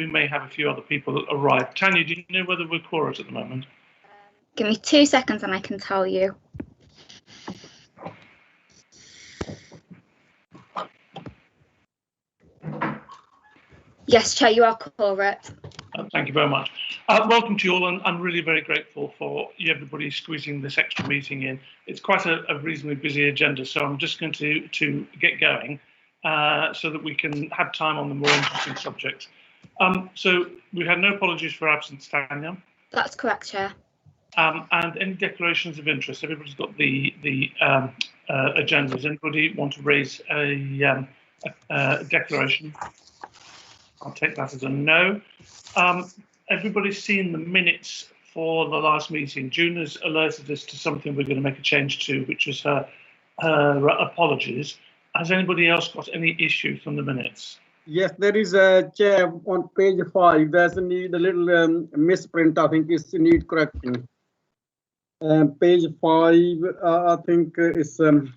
we may have a few other people arrive. Tanya, do you know whether we're quorate at the moment? Give me 2 seconds and I can tell you. Yes, Chair, you are correct. Thank you very much. Welcome to you all, and I'm really very grateful for everybody squeezing this extra meeting in. It's quite a reasonably busy agenda, so I'm just going to get going so that we can have time on the more interesting subjects. So we've had no apologies for absence, Tanya. That's correct, Chair. And any declarations of interest? Everybody's got the agenda. Does anybody want to raise a declaration? I'll take that as a no. Everybody's seen the minutes for the last meeting. June has alerted us to something we're going to make a change to, which was her apologies. Has anybody else got any issues on the minutes? Yes, there is a Chair on page 5. There's a little misprint. I think it's need correcting. Page 5, I think it's of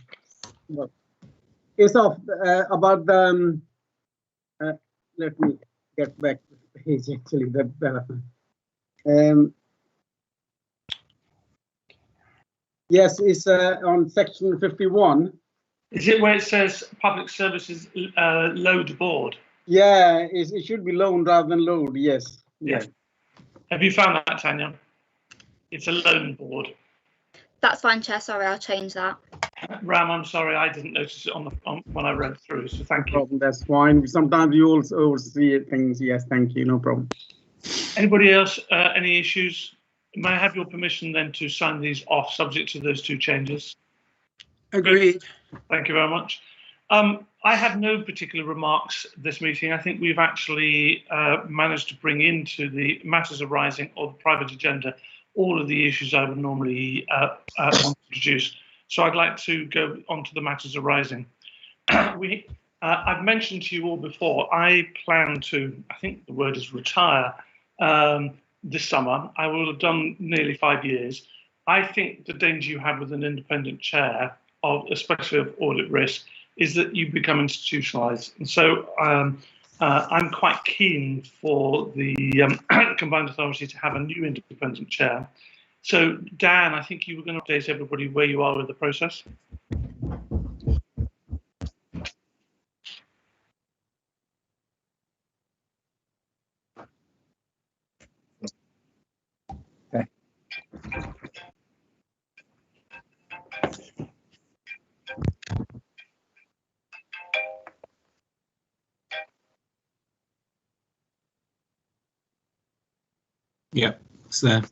about the. Let me get back to the page. Actually, yes, it's on section 51. Is it where it says public services load board? Yeah, it should be loan rather than load. Yes. Yes. Have you found that, Tanya? It's a loan board. That's fine, Chair. Sorry, I'll change that. Ram, I'm sorry, I didn't notice it when I read through, so thank you. That's fine. Sometimes you also see things. Yes, thank you. No problem. Anybody else, any issues? May I have your permission then to sign these off, subject to those 2 changes? Agreed. Thank you very much. I have no particular remarks this meeting. I think we've actually managed to bring into the matters arising or the private agenda all of the issues I would normally want to introduce. So I'd like to go on to the matters arising. I've mentioned to you all before, I plan to, I think the word is retire this summer. I will have done nearly 5 years. I think the danger you have with an independent chair, especially of audit risk, is that you become institutionalised. And so I'm quite keen for the Combined Authority to have a new independent chair. So, Dan, I think you were going to update everybody where you are with the process. Okay. Yeah, it's there.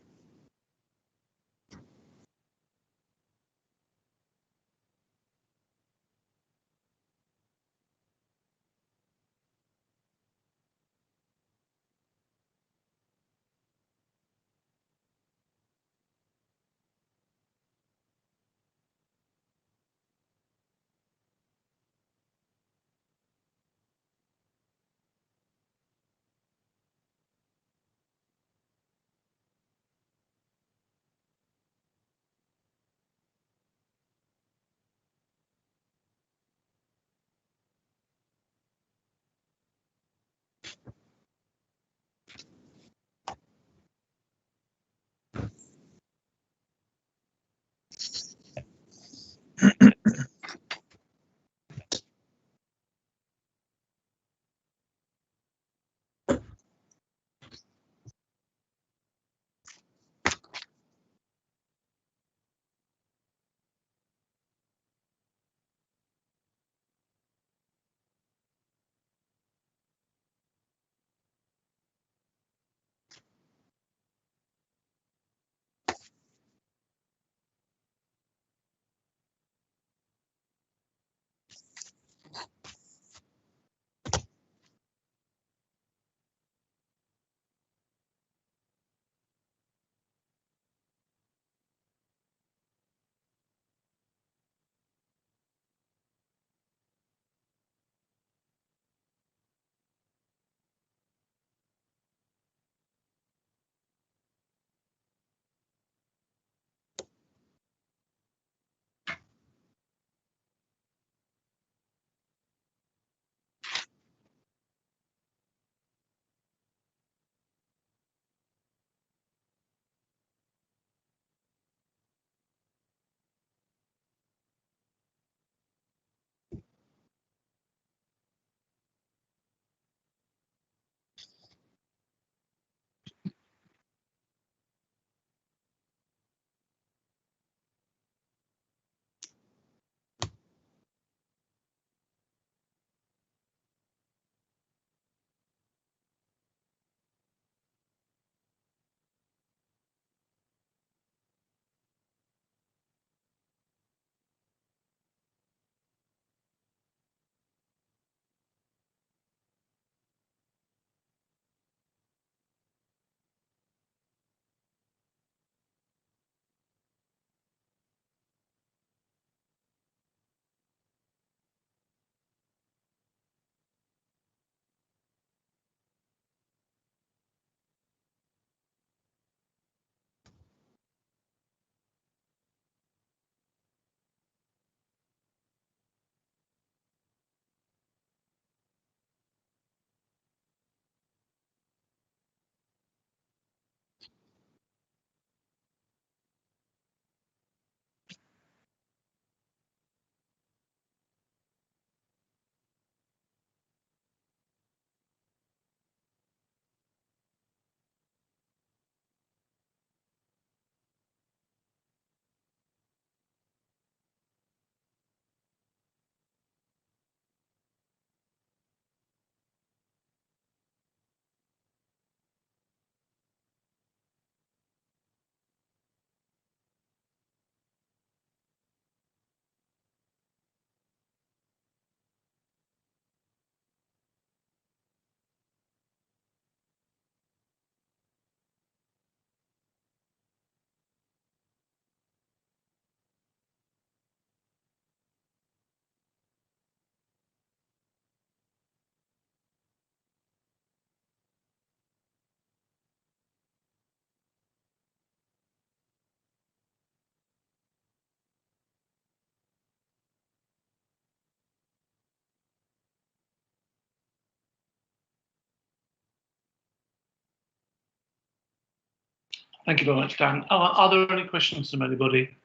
Thank you very much, Dan. Are there any questions from anybody?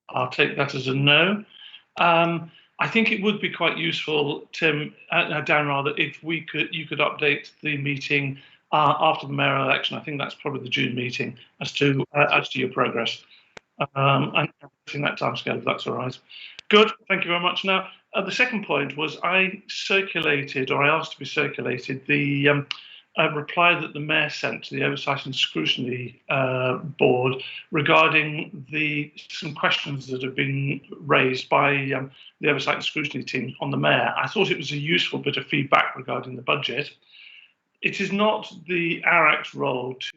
I'll take that as a no. I think it would be quite useful, Tim, Dan rather, if you could update the meeting after the mayoral election. I think that's probably the June meeting as to your progress. And in that timescale, if that's all right. Good, thank you very much. Now, the second point was I asked to be circulated the reply that the Mayor sent to the Oversight and Scrutiny Board regarding some questions that have been raised by the Oversight and Scrutiny team on the Mayor. I thought it was a useful bit of feedback regarding the budget. It is not the ARAC's role to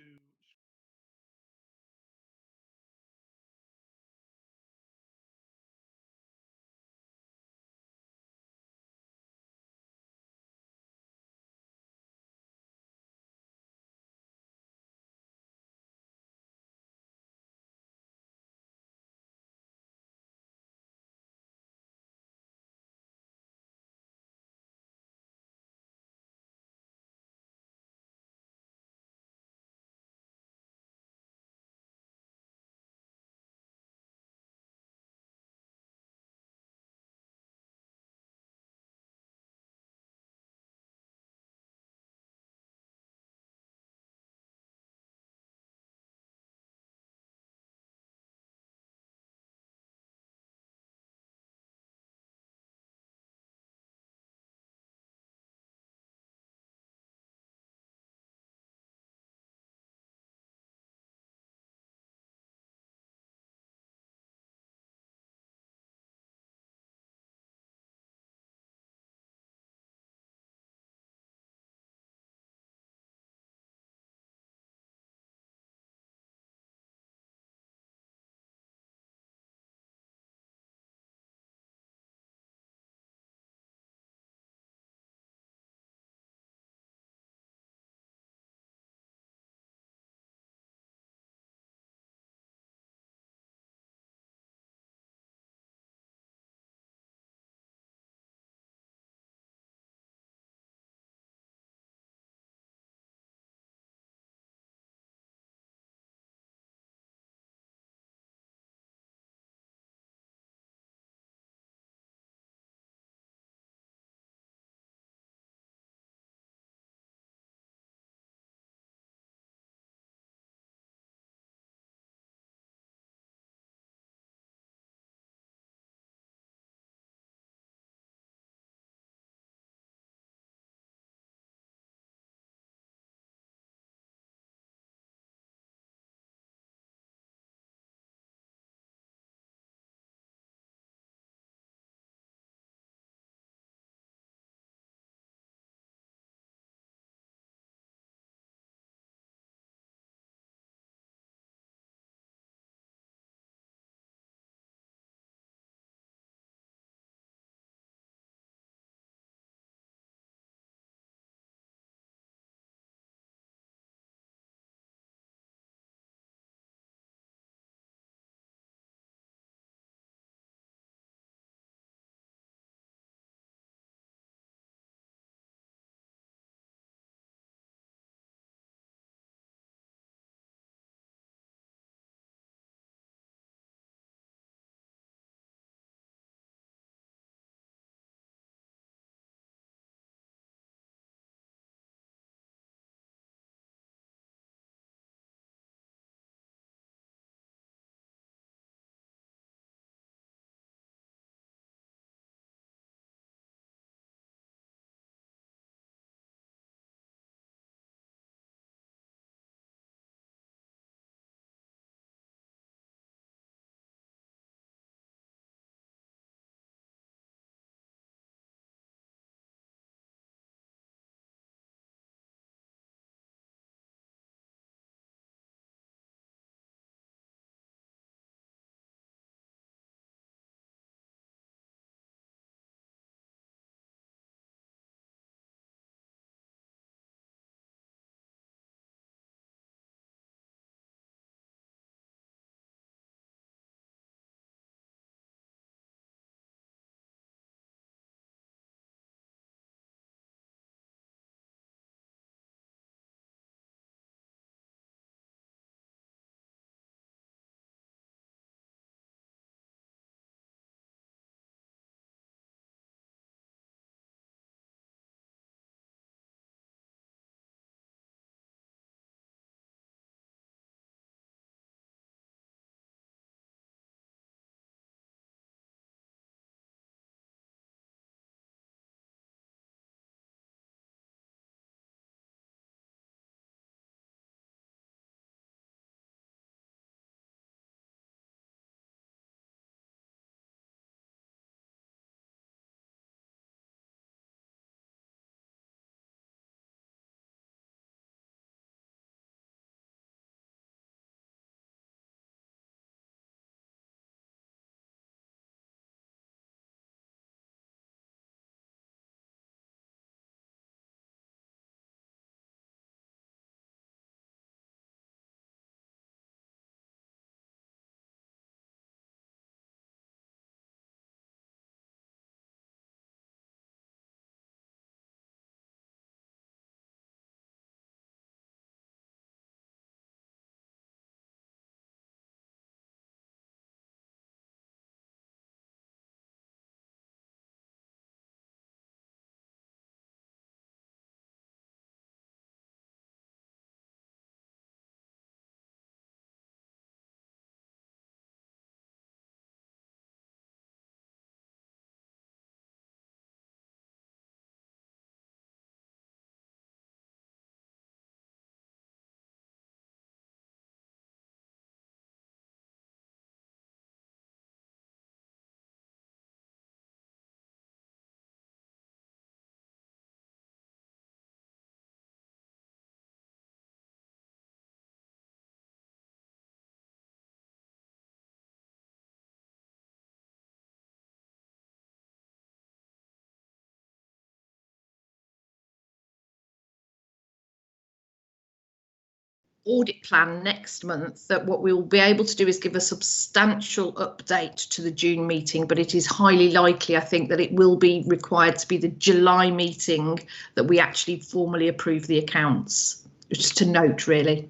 audit plan next month, that what we will be able to do is give a substantial update to the June meeting, but it is highly likely, I think, that it will be required to be the July meeting that we actually formally approve the accounts. Just to note, really.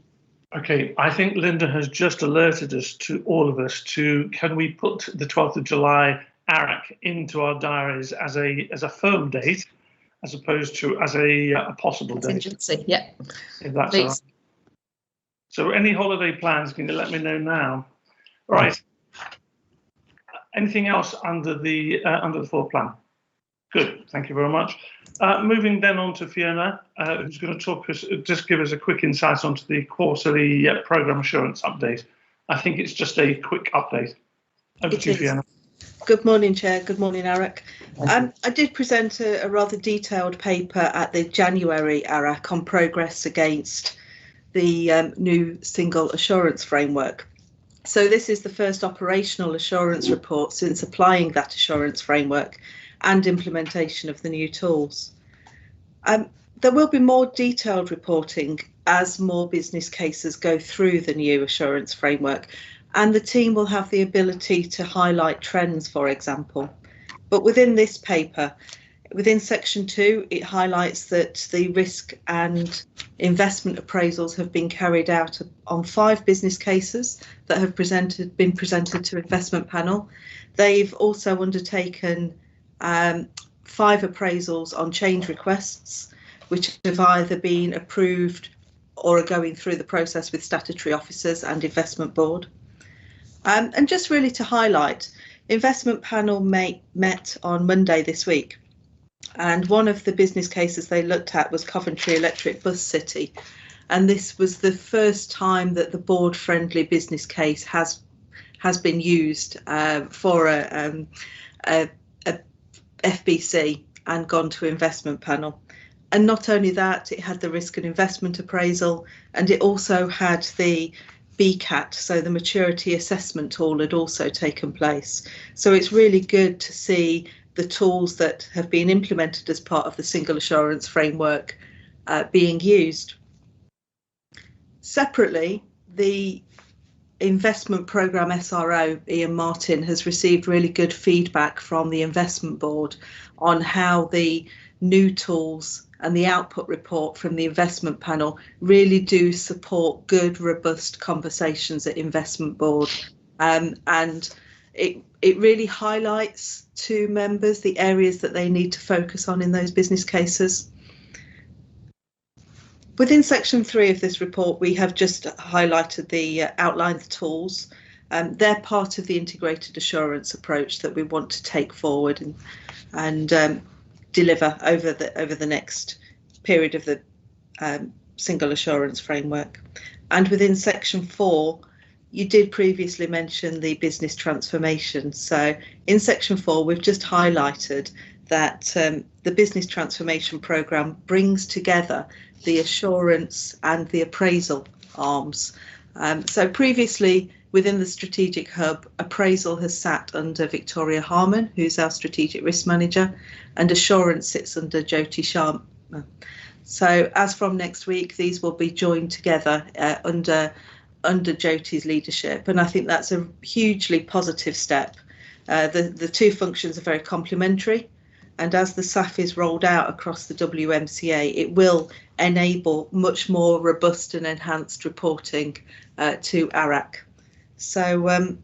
Okay, I think Linda has just alerted us to all of us to, can we put the 12th of July ARAC into our diaries as a firm date, as opposed to as a possible date? Contingency, yeah. If that's all right. So any holiday plans, can you let me know now? All right. Anything else under the full plan? Good, thank you very much. Moving then on to Fiona, who's going to just give us a quick insight onto the quarterly programme assurance update. I think it's just a quick update. Over to you, Fiona. Good morning, Chair. Good morning, ARAC. I did present a rather detailed paper at the January ARAC on progress against the new single assurance framework. So this is the first operational assurance report since applying that assurance framework and implementation of the new tools. There will be more detailed reporting as more business cases go through the new assurance framework, and the team will have the ability to highlight trends, for example. But within this paper, within section 2, it highlights that the risk and investment appraisals have been carried out on 5 business cases that have been presented to investment panel. They've also undertaken 5 appraisals on change requests, which have either been approved or are going through the process with statutory officers and investment board. And just really to highlight, investment panel met on Monday this week, and one of the business cases they looked at was Coventry Electric Bus City, and this was the first time that the board friendly business case has been used for a FBC and gone to investment panel. And not only that, it had the risk and investment appraisal, and it also had the BCAT, so the maturity assessment tool had also taken place. So it's really good to see the tools that have been implemented as part of the single assurance framework being used. Separately, the investment programme SRO, Ian Martin, has received really good feedback from the investment board on how the new tools and the output report from the investment panel really do support good, robust conversations at investment board. And it really highlights to members the areas that they need to focus on in those business cases. Within section 3 of this report, we have just highlighted the outlined the tools. They're part of the integrated assurance approach that we want to take forward and deliver over the next period of the single assurance framework. And within section 4, you did previously mention the business transformation. So in section 4, we've just highlighted that the business transformation programme brings together the assurance and the appraisal arms. So previously, within the strategic hub, appraisal has sat under Victoria Harmon, who's our strategic risk manager, and assurance sits under Jyoti Sharma. So as from next week, these will be joined together under Jyoti's leadership, and I think that's a hugely positive step. The two functions are very complementary, and as the SAF is rolled out across the WMCA, it will enable much more robust and enhanced reporting to ARAC. So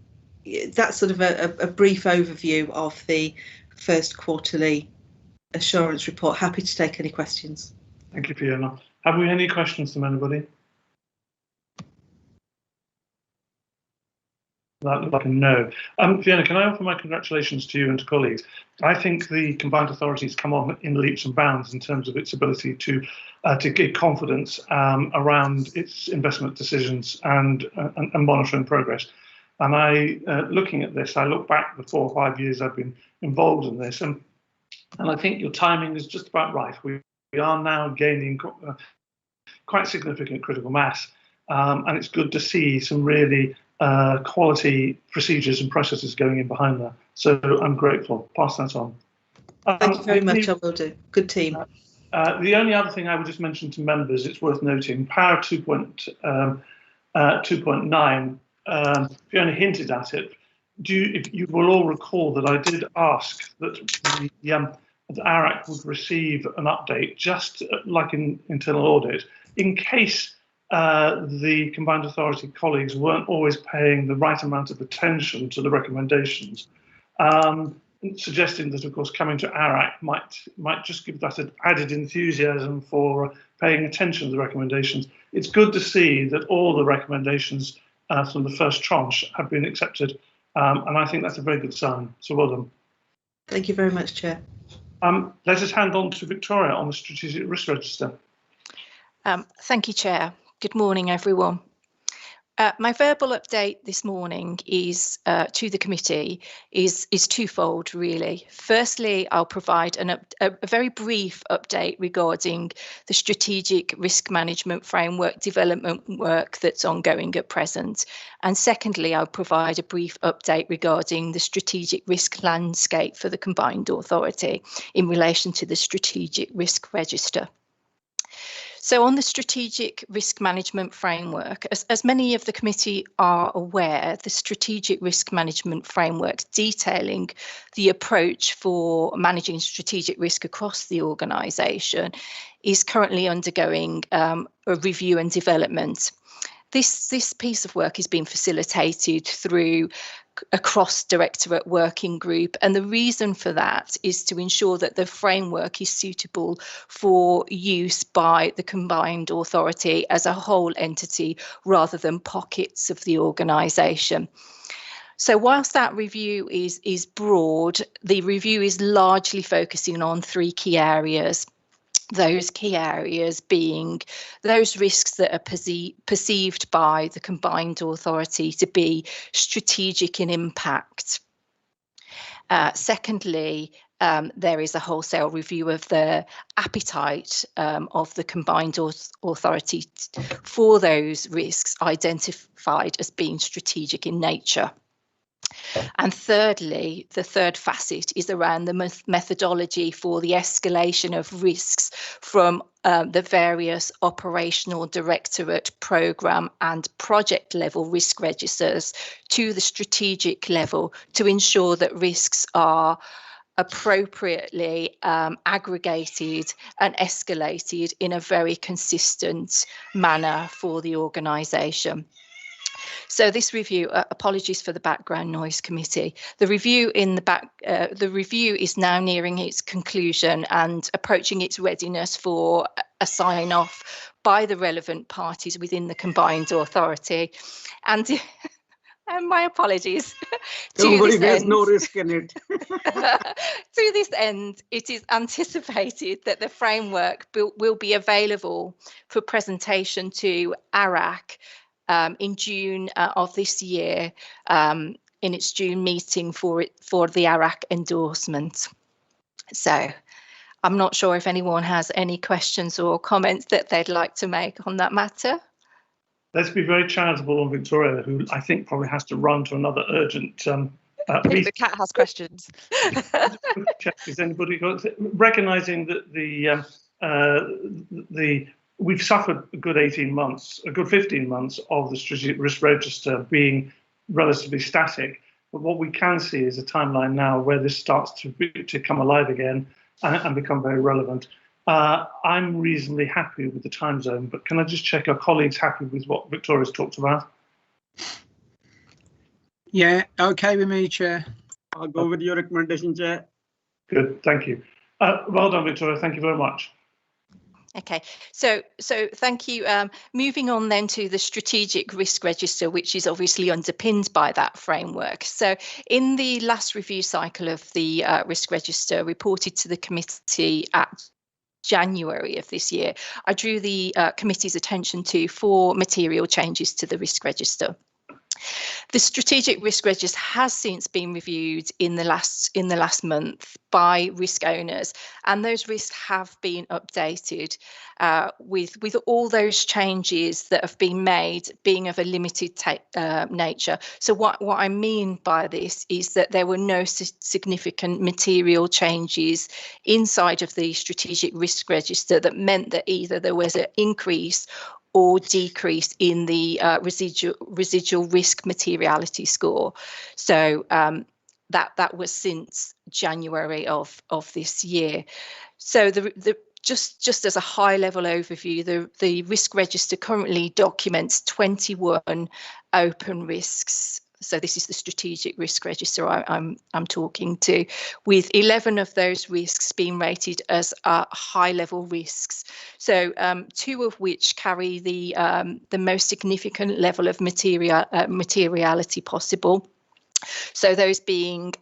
that's sort of a brief overview of the first quarterly assurance report. Happy to take any questions. Thank you, Fiona. Have we any questions from anybody? That looked like a no. Fiona, can I offer my congratulations to you and to colleagues? I think the combined authorities come on in leaps and bounds in terms of its ability to give confidence around its investment decisions and monitoring progress. And looking at this, I look back the 4 or 5 years I've been involved in this, and I think your timing is just about right. We are now gaining quite significant critical mass, and it's good to see some really quality procedures and processes going in behind that. So I'm grateful. Pass that on. Thank you very much. I will do. Good team. The only other thing I would just mention to members, it's worth noting, Power 2.9, Fiona hinted at it. If you will all recall that I did ask that the ARAC would receive an update, just like in internal audit, in case the combined authority colleagues weren't always paying the right amount of attention to the recommendations, suggesting that, of course, coming to ARAC might just give that an added enthusiasm for paying attention to the recommendations. It's good to see that all the recommendations from the first tranche have been accepted, and I think that's a very good sign. So well done. Thank you very much, Chair. Let us hand on to Victoria on the Strategic Risk Register. Thank you, Chair. Good morning, everyone. My verbal update this morning is to the committee is twofold, really. Firstly, I'll provide a very brief update regarding the strategic risk management framework development work that's ongoing at present. And secondly, I'll provide a brief update regarding the strategic risk landscape for the combined authority in relation to the strategic risk register. So on the strategic risk management framework, as many of the committee are aware, the strategic risk management framework detailing the approach for managing strategic risk across the organisation is currently undergoing a review and development. This piece of work is being facilitated through a cross-directorate working group, and the reason for that is to ensure that the framework is suitable for use by the combined authority as a whole entity rather than pockets of the organisation. So whilst that review is broad, the review is largely focusing on three key areas. Those key areas being those risks that are perceived by the combined authority to be strategic in impact. Secondly, there is a wholesale review of the appetite of the combined authority for those risks identified as being strategic in nature. And thirdly, the third facet is around the methodology for the escalation of risks from the various operational directorate, programme and project level risk registers to the strategic level to ensure that risks are appropriately aggregated and escalated in a very consistent manner for the organisation. So this review, apologies for the background noise, committee. The review is now nearing its conclusion and approaching its readiness for a sign-off by the relevant parties within the combined authority. And my apologies. There's no risk in it. To this end, it is anticipated that the framework will be available for presentation to ARAC in June of this year, in its June meeting for the ARAC endorsement. So I'm not sure if anyone has any questions or comments that they'd like to make on that matter. Let's be very charitable on Victoria, who I think probably has to run to another urgent meeting. The cat has questions. Check, is anybody got, recognising that we've suffered a good 18 months, a good 15 months of the strategic risk register being relatively static. But what we can see is a timeline now where this starts to come alive again and become very relevant. I'm reasonably happy with the time zone, but can I just check our colleagues happy with what Victoria's talked about? Yeah, okay with me, Chair. I'll go with your recommendation, Chair. Good, thank you. Well done, Victoria. Thank you very much. Okay, so thank you. Moving on then to the strategic risk register, which is obviously underpinned by that framework. So in the last review cycle of the risk register reported to the committee at January of this year, I drew the committee's attention to 4 material changes to the risk register. The strategic risk register has since been reviewed in the last month by risk owners, and those risks have been updated with all those changes that have been made being of a limited nature. So what I mean by this is that there were no significant material changes inside of the strategic risk register that meant that either there was an increase or decrease in the residual risk materiality score. So that was since January of this year. So just as a high level overview, the risk register currently documents 21 open risks. So this is the strategic risk register I'm talking to, with 11 of those risks being rated as high level risks. So 2 of which carry the most significant level of materiality possible. So those being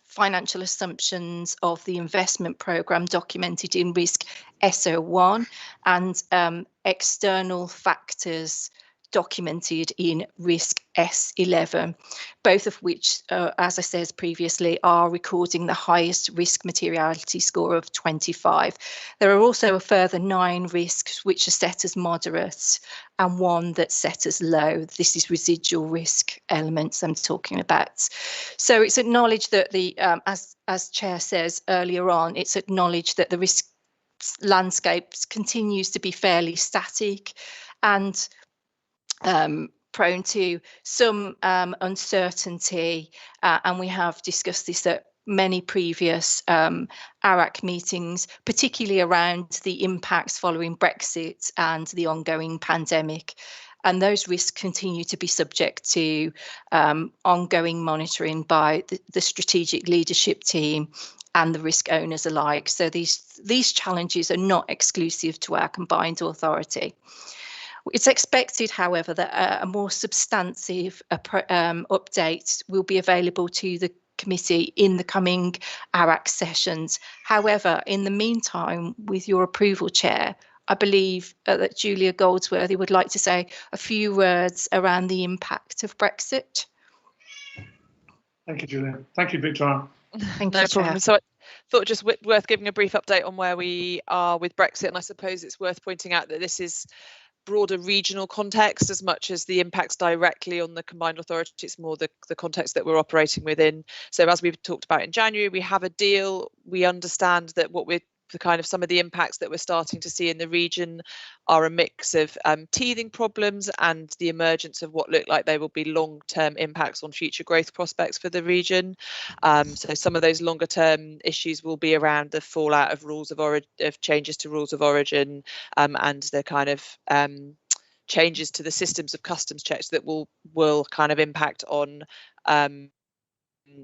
financial assumptions of the investment programme documented in risk SO1 and external factors documented in risk S11, both of which, as I said previously, are recording the highest risk materiality score of 25. There are also a further 9 risks which are set as moderate and 1 that's set as low. This is residual risk elements I'm talking about. So it's acknowledged that the, as Chair says earlier on, it's acknowledged that the risk landscape continues to be fairly static and prone to some uncertainty, and we have discussed this at many previous ARAC meetings, particularly around the impacts following Brexit and the ongoing pandemic. And those risks continue to be subject to ongoing monitoring by the strategic leadership team and the risk owners alike. So these challenges are not exclusive to our combined authority. It's expected, however, that a more substantive update will be available to the committee in the coming ARAC sessions. However, in the meantime, with your approval, Chair, I believe that Julia Goldsworthy would like to say a few words around the impact of Brexit. Thank you, Julia. Thank you, Victoria. Thank no you, problem. Chair. So I thought just worth giving a brief update on where we are with Brexit, and I suppose it's worth pointing out that this is broader regional context as much as the impacts directly on the combined authority. It's more the context that we're operating within. So as we've talked about in January, we have a deal. We understand that some of the impacts that we're starting to see in the region are a mix of teething problems and the emergence of what look like they will be long-term impacts on future growth prospects for the region. So some of those longer-term issues will be around the fallout of of changes to rules of origin and the kind of changes to the systems of customs checks that will kind of impact on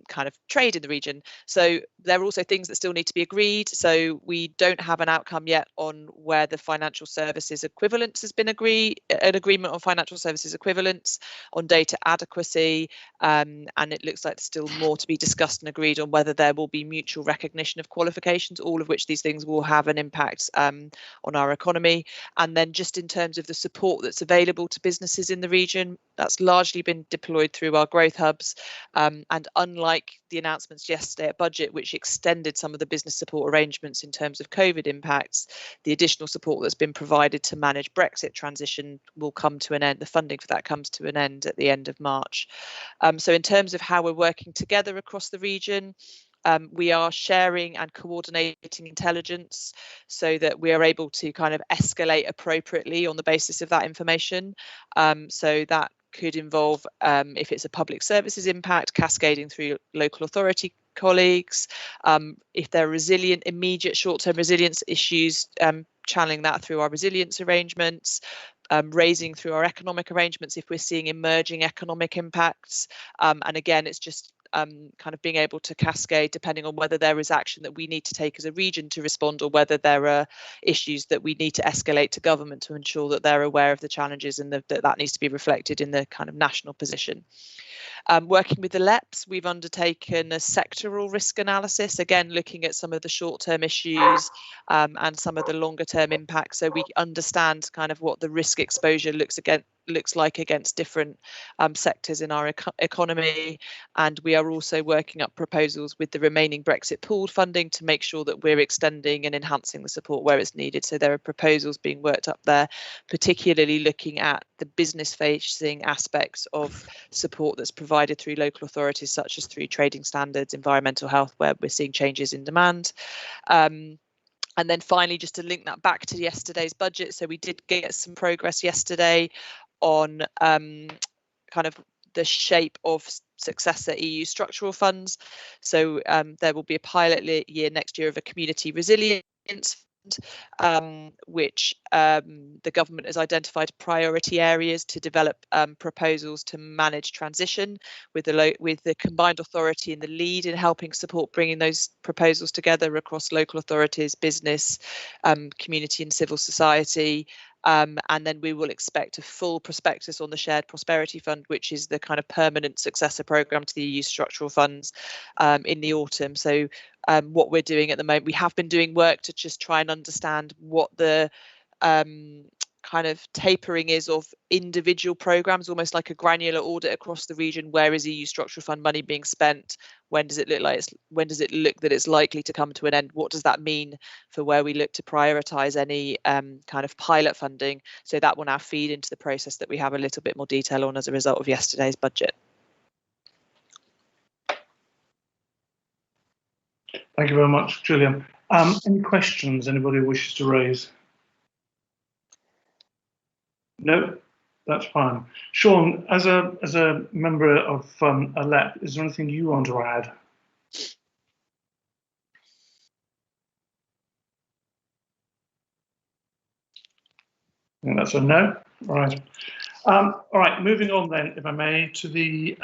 kind of trade in the region. So there are also things that still need to be agreed. So we don't have an outcome yet on where the financial services equivalence has been agreed, an agreement on financial services equivalence, on data adequacy, and it looks like there's still more to be discussed and agreed on whether there will be mutual recognition of qualifications, all of which these things will have an impact on our economy. And then just in terms of the support that's available to businesses in the region, that's largely been deployed through our growth hubs, and unlike the announcements yesterday at budget, which extended some of the business support arrangements in terms of COVID impacts, the additional support that's been provided to manage Brexit transition will come to an end. The funding for that comes to an end at the end of March. So in terms of how we're working together across the region, we are sharing and coordinating intelligence so that we are able to kind of escalate appropriately on the basis of that information. So that could involve, if it's a public services impact, cascading through local authority colleagues. If there are resilient, immediate short-term resilience issues, channeling that through our resilience arrangements, raising through our economic arrangements if we're seeing emerging economic impacts. And again, it's just kind of being able to cascade depending on whether there is action that we need to take as a region to respond, or whether there are issues that we need to escalate to government to ensure that they're aware of the challenges and that needs to be reflected in the kind of national position. Working with the LEPs, we've undertaken a sectoral risk analysis, again looking at some of the short-term issues and some of the longer-term impacts, so we understand kind of what the risk exposure looks like against different sectors in our economy. And we are also working up proposals with the remaining Brexit pooled funding to make sure that we're extending and enhancing the support where it's needed. So there are proposals being worked up there, particularly looking at the business facing aspects of support that's provided through local authorities, such as through trading standards, environmental health, where we're seeing changes in demand. And then finally, just to link that back to yesterday's budget, so we did get some progress yesterday on kind of the shape of successor EU structural funds. So there will be a pilot year next year of a community resilience fund, which the government has identified priority areas to develop proposals to manage transition, with the combined authority in the lead in helping support bringing those proposals together across local authorities, business, community and civil society. And then we will expect a full prospectus on the Shared Prosperity Fund, which is the kind of permanent successor programme to the EU structural funds, in the autumn. So what we're doing at the moment, we have been doing work to just try and understand what the kind of tapering is of individual programmes, almost like a granular audit across the region. Where is EU structural fund money being spent? When does it look that it's likely to come to an end? What does that mean for where we look to prioritise any kind of pilot funding? So that will now feed into the process that we have a little bit more detail on as a result of yesterday's budget. Thank you very much, Julian. Any questions anybody wishes to raise? No, that's fine. Sean, as a member of a LEP, is there anything you want to add? I think that's a no. All right. All right. Moving on then, if I may, to the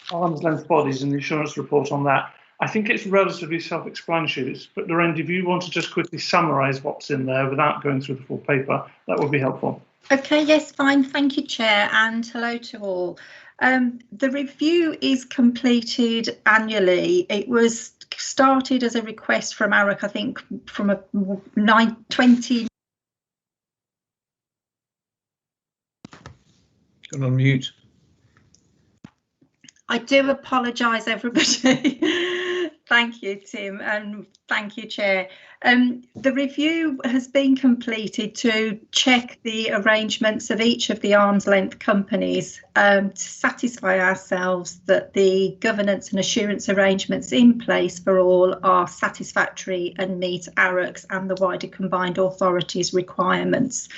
arm's length bodies and the insurance report on that. I think it's relatively self-explanatory, but Lorraine, if you want to just quickly summarise what's in there without going through the full paper, that would be helpful. Okay, yes, fine. Thank you, Chair, and hello to all. The review is completed annually. It was started as a request from ARAC, I think, from a 20. Gone on mute. I do apologise, everybody. Thank you, Tim, and thank you, Chair. The review has been completed to check the arrangements of each of the arm's length companies to satisfy ourselves that the governance and assurance arrangements in place for all are satisfactory and meet ARAC's and the wider combined authorities requirements.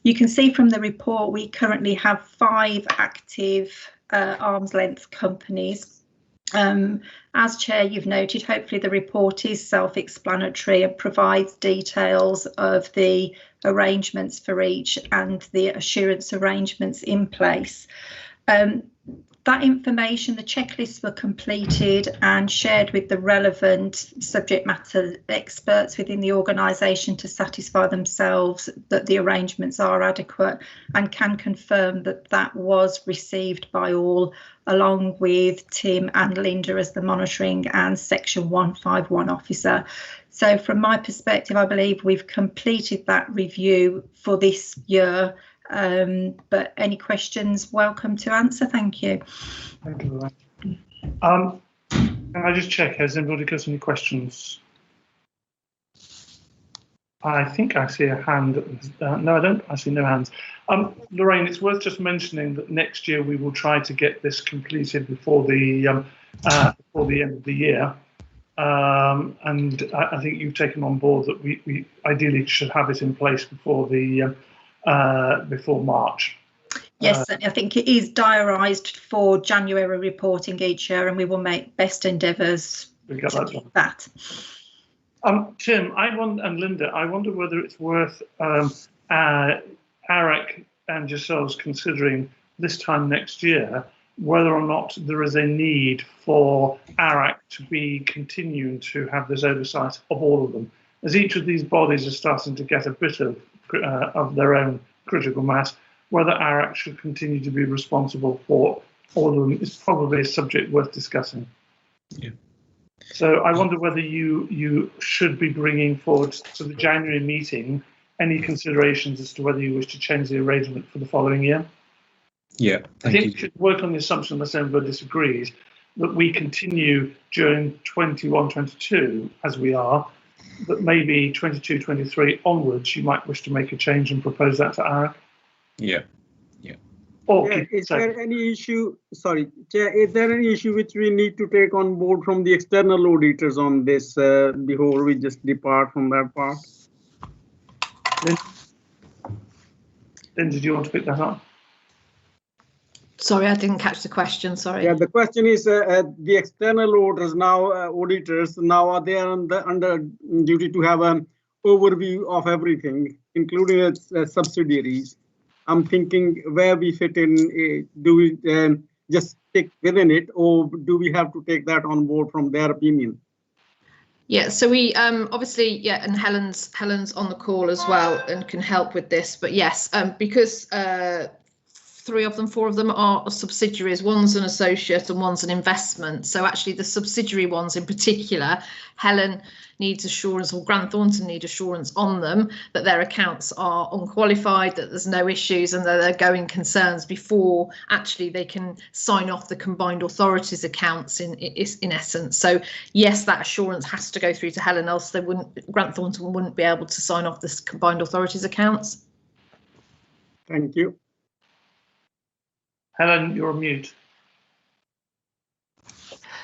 You can see from the report we currently have 5 active arm's length companies. As Chair, you've noted, hopefully the report is self-explanatory and provides details of the arrangements for each and the assurance arrangements in place. That information, the checklists were completed and shared with the relevant subject matter experts within the organisation to satisfy themselves that the arrangements are adequate, and can confirm that that was received by all, along with Tim and Linda as the monitoring and Section 151 officer. So from my perspective, I believe we've completed that review for this year. But any questions, welcome to answer. Thank you. Thank you. Can I just check, has anybody got any questions? I think I see a hand. No, I don't. I see no hands. Lorraine, it's worth just mentioning that next year we will try to get this completed before the end of the year. And I think you've taken on board that we ideally should have it in place before March. Yes, I think it is diarised for January reporting each year, and we will make best endeavours to get that. Tim, and Linda, I wonder whether it's worth ARAC and yourselves considering this time next year whether or not there is a need for ARAC to be continuing to have this oversight of all of them, as each of these bodies are starting to get a bit of their own critical mass. whether ARAC should continue to be responsible for all of them is probably a subject worth discussing. Yeah. So I wonder whether you should be bringing forward to the January meeting any considerations as to whether you wish to change the arrangement for the following year. Yeah, I think we should work on the assumption, unless everybody disagrees, that we continue during 21-22 as we are, but maybe 22-23 onwards you might wish to make a change and propose that to ARAC. Yeah. Is there any issue, sorry, Chair, is there any issue which we need to take on board from the external auditors on this before we just depart from that part? Linda, do you want to pick that up? Sorry, I didn't catch the question, sorry. Yeah, the question is the external auditors now are they under duty to have an overview of everything, including subsidiaries. I'm thinking where we fit in, do we just stick within it, or do we have to take that on board from their opinion? Yeah, so we obviously, yeah, and Helen's on the call as well and can help with this. But yes, because 4 of them are subsidiaries. One's an associate and one's an investment. So actually the subsidiary ones in particular, Helen needs assurance, or Grant Thornton need assurance on them that their accounts are unqualified, that there's no issues and that they're going concerns before actually they can sign off the combined authorities accounts in essence. So yes, that assurance has to go through to Helen, else they Grant Thornton wouldn't be able to sign off this combined authorities accounts. Thank you. Helen, you're on mute.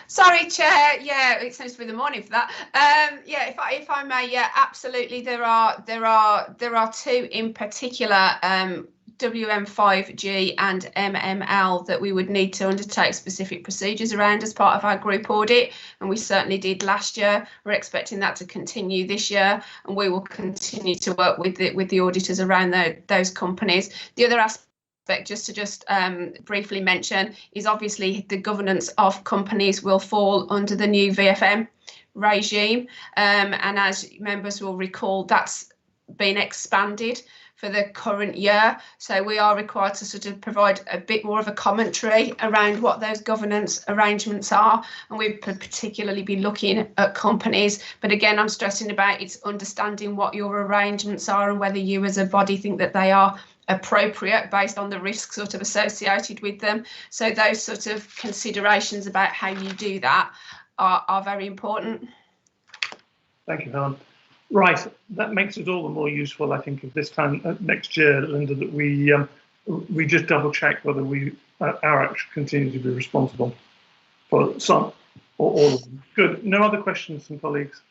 Sorry, Chair. Yeah, it seems to be the morning for that. Yeah, if I may, yeah, absolutely. There are 2 in particular, WM5G and MML, that we would need to undertake specific procedures around as part of our group audit, and we certainly did last year. We're expecting that to continue this year, and we will continue to work with the auditors around those companies. The other aspect, just to briefly mention, is obviously the governance of companies will fall under the new VFM regime, and as members will recall, that's been expanded for the current year, so we are required to sort of provide a bit more of a commentary around what those governance arrangements are, and we've particularly been looking at companies. But again, I'm stressing about it's understanding what your arrangements are and whether you as a body think that they are appropriate based on the risks sort of associated with them. So those sort of considerations about how you do that are very important. Thank you, Helen. Right, that makes it all the more useful, I think, of this time next year, Linda, that we just double check whether ARAC should continue to be responsible for some or all of them. Good. No other questions from colleagues?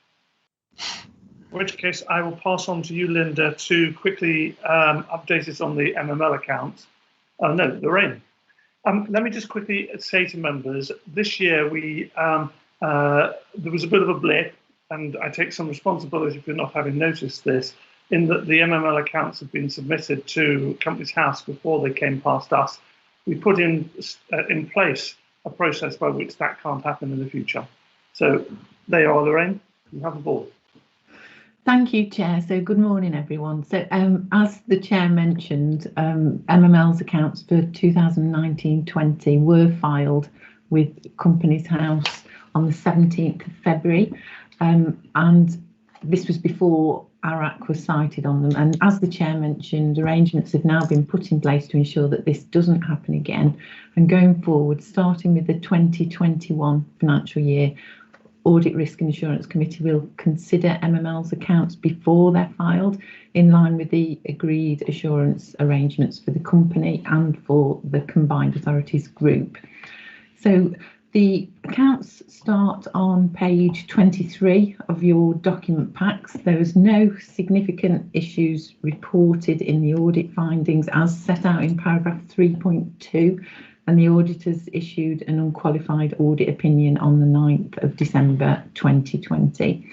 In which case, I will pass on to you, Linda, to quickly update us on the MML account. No, Lorraine. Let me just quickly say to members, this year there was a bit of a blip, and I take some responsibility for not having noticed this, in that the MML accounts have been submitted to Companies House before they came past us. We put in place a process by which that can't happen in the future. So there you are, Lorraine, you have the ball. Thank you, Chair. So good morning, everyone. So as the Chair mentioned, MML's accounts for 2019-20 were filed with Companies House on the 17th of February. And this was before ARAC was cited on them. And as the Chair mentioned, arrangements have now been put in place to ensure that this doesn't happen again. And going forward, starting with the 2021 financial year, Audit Risk and Assurance Committee will consider MML's accounts before they're filed, in line with the agreed assurance arrangements for the company and for the combined authorities group. So the accounts start on page 23 of your document packs. There was no significant issues reported in the audit findings as set out in paragraph 3.2. And the auditors issued an unqualified audit opinion on the 9th of December 2020.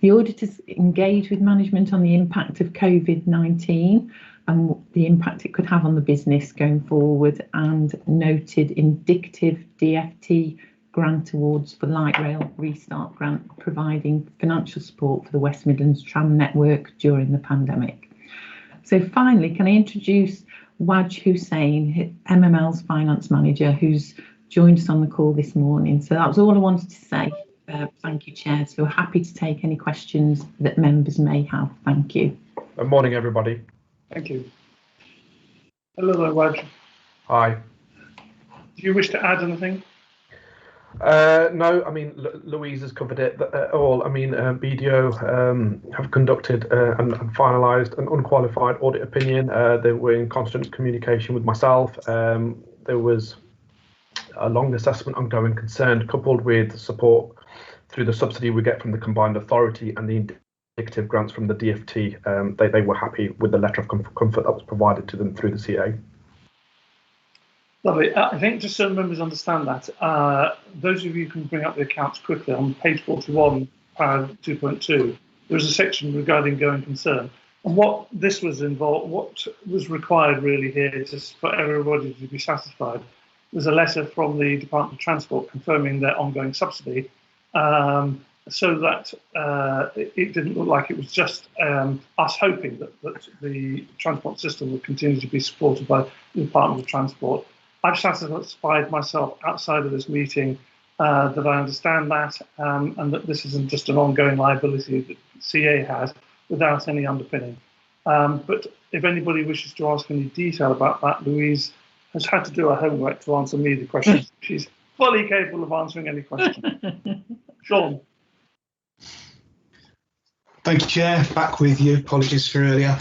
The auditors engaged with management on the impact of COVID-19 and the impact it could have on the business going forward, and noted indicative DFT grant awards for Light Rail Restart Grant, providing financial support for the West Midlands tram network during the pandemic. So finally, can I introduce Waj Hussain, MML's finance manager, who's joined us on the call this morning. So that was all I wanted to say. Thank you, Chair. So happy to take any questions that members may have. Thank you. Good morning, everybody. Thank you. Hello there, Waj. Hi. Do you wish to add anything? No, I mean, Louise has covered it all. I mean, BDO have conducted and finalised an unqualified audit opinion. They were in constant communication with myself. There was a long assessment on going concern, coupled with support through the subsidy we get from the combined authority and the indicative grants from the DFT. They were happy with the letter of comfort that was provided to them through the CA. Lovely. I think just so members understand that, those of you who can bring up the accounts quickly, on page 41, paragraph 2.2, there's a section regarding going concern. And what this was involved, what was required really here, just for everybody to be satisfied, was a letter from the Department of Transport confirming their ongoing subsidy, so that it didn't look like it was just us hoping that the transport system would continue to be supported by the Department of Transport. I've satisfied myself outside of this meeting that I understand that and that this isn't just an ongoing liability that CA has without any underpinning. But if anybody wishes to ask any detail about that, Louise has had to do her homework to answer me the questions. She's fully capable of answering any question. Sean. Thank you, Chair. Back with you. Apologies for earlier.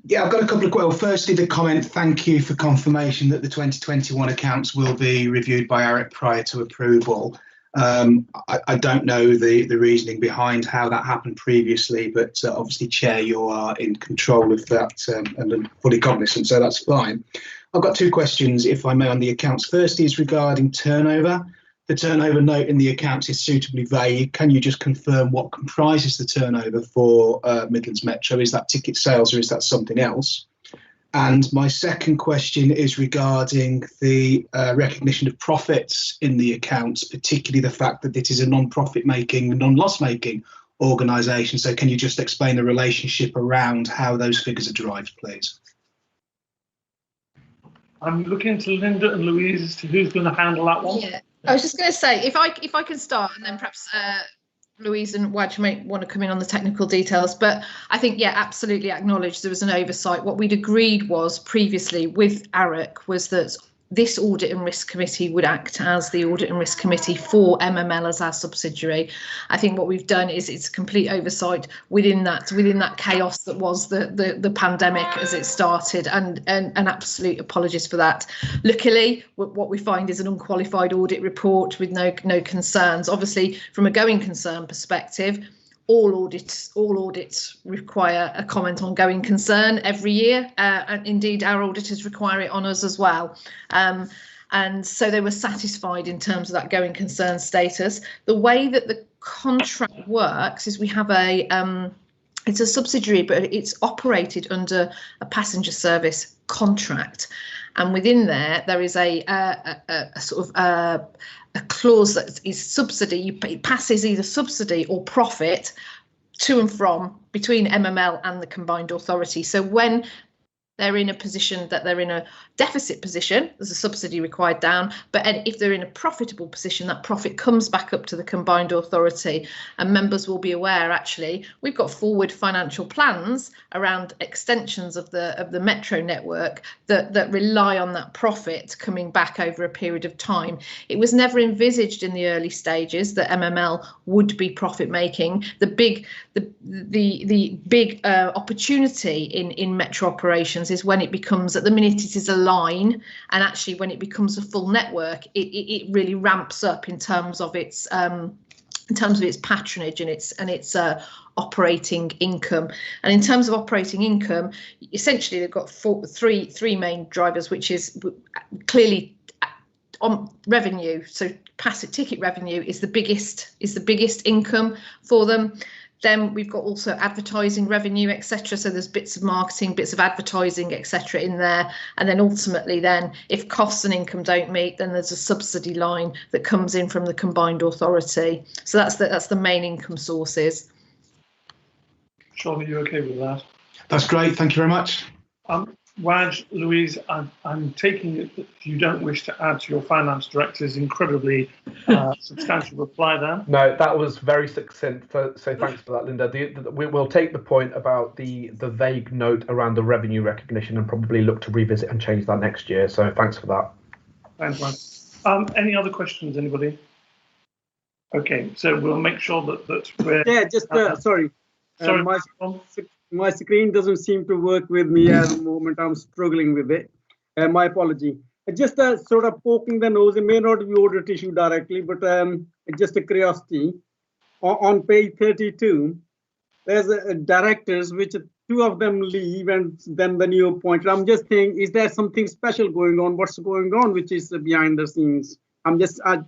Yeah, I've got a couple of, well, firstly, the comment, thank you for confirmation that the 2021 accounts will be reviewed by ARIC prior to approval. I don't know the reasoning behind how that happened previously, but obviously, Chair, you are in control of that and I'm fully cognizant, so that's fine. I've got two questions, if I may, on the accounts. First is regarding turnover. The turnover note in the accounts is suitably vague. Can you just confirm what comprises the turnover for Midlands Metro? Is that ticket sales or is that something else? And my second question is regarding the recognition of profits in the accounts, particularly the fact that it is a non-profit making, non-loss making organisation. So can you just explain the relationship around how those figures are derived, please? I'm looking to Linda and Louise as to who's going to handle that one. Yeah. I was just going to say, if I can start, and then perhaps Louise and Waj may want to come in on the technical details, but I think, yeah, absolutely acknowledge there was an oversight. What we'd agreed was previously with ARIC was that this Audit and Risk Committee would act as the Audit and Risk Committee for MML as our subsidiary. I think what we've done is it's complete oversight within that chaos that was the pandemic as it started, and absolute apologies for that. Luckily, what we find is an unqualified audit report with no concerns. Obviously, from a going concern perspective, all audits require a comment on going concern every year, and indeed our auditors require it on us as well. And so they were satisfied in terms of that going concern status. The way that the contract works is we have it's a subsidiary, but it's operated under a passenger service contract, and within there is a sort of a clause that is subsidy. It passes either subsidy or profit to and from between MML and the combined authority. So when they're in a position that they're in a deficit position, there's a subsidy required down, but if they're in a profitable position, that profit comes back up to the combined authority, and members will be aware, actually, we've got forward financial plans around extensions of the metro network that rely on that profit coming back over a period of time. It was never envisaged in the early stages that MML would be profit making. The big opportunity in metro operations is when it becomes, at the minute it is a line, and actually when it becomes a full network, it really ramps up in terms of its patronage and its operating income. And in terms of operating income, essentially they've got three main drivers, which is clearly on revenue. So passive ticket revenue is the biggest income for them. Then we've got also advertising revenue, etc. So there's bits of marketing, bits of advertising, etc. in there. And then ultimately, then if costs and income don't meet, then there's a subsidy line that comes in from the combined authority. So that's the main income sources. Sean, are you okay with that? That's great. Thank you very much. Waj, Louise, I'm taking it that you don't wish to add to your finance director's incredibly substantial reply there. No, that was very succinct. So thanks for that, Linda. We will take the point about the vague note around the revenue recognition and probably look to revisit and change that next year. So thanks for that. Thanks, Waj. Any other questions, anybody? Okay, so we'll make sure that we're... Yeah, just, sorry. Sorry, my screen doesn't seem to work with me at the moment. I'm struggling with it. My apology. Just sort of poking the nose. It may not be audit issue directly, but just a curiosity. On page 32, there's directors, which 2 of them leave and then the new appointed. I'm just thinking, is there something special going on? What's going on, which is behind the scenes? I'm just a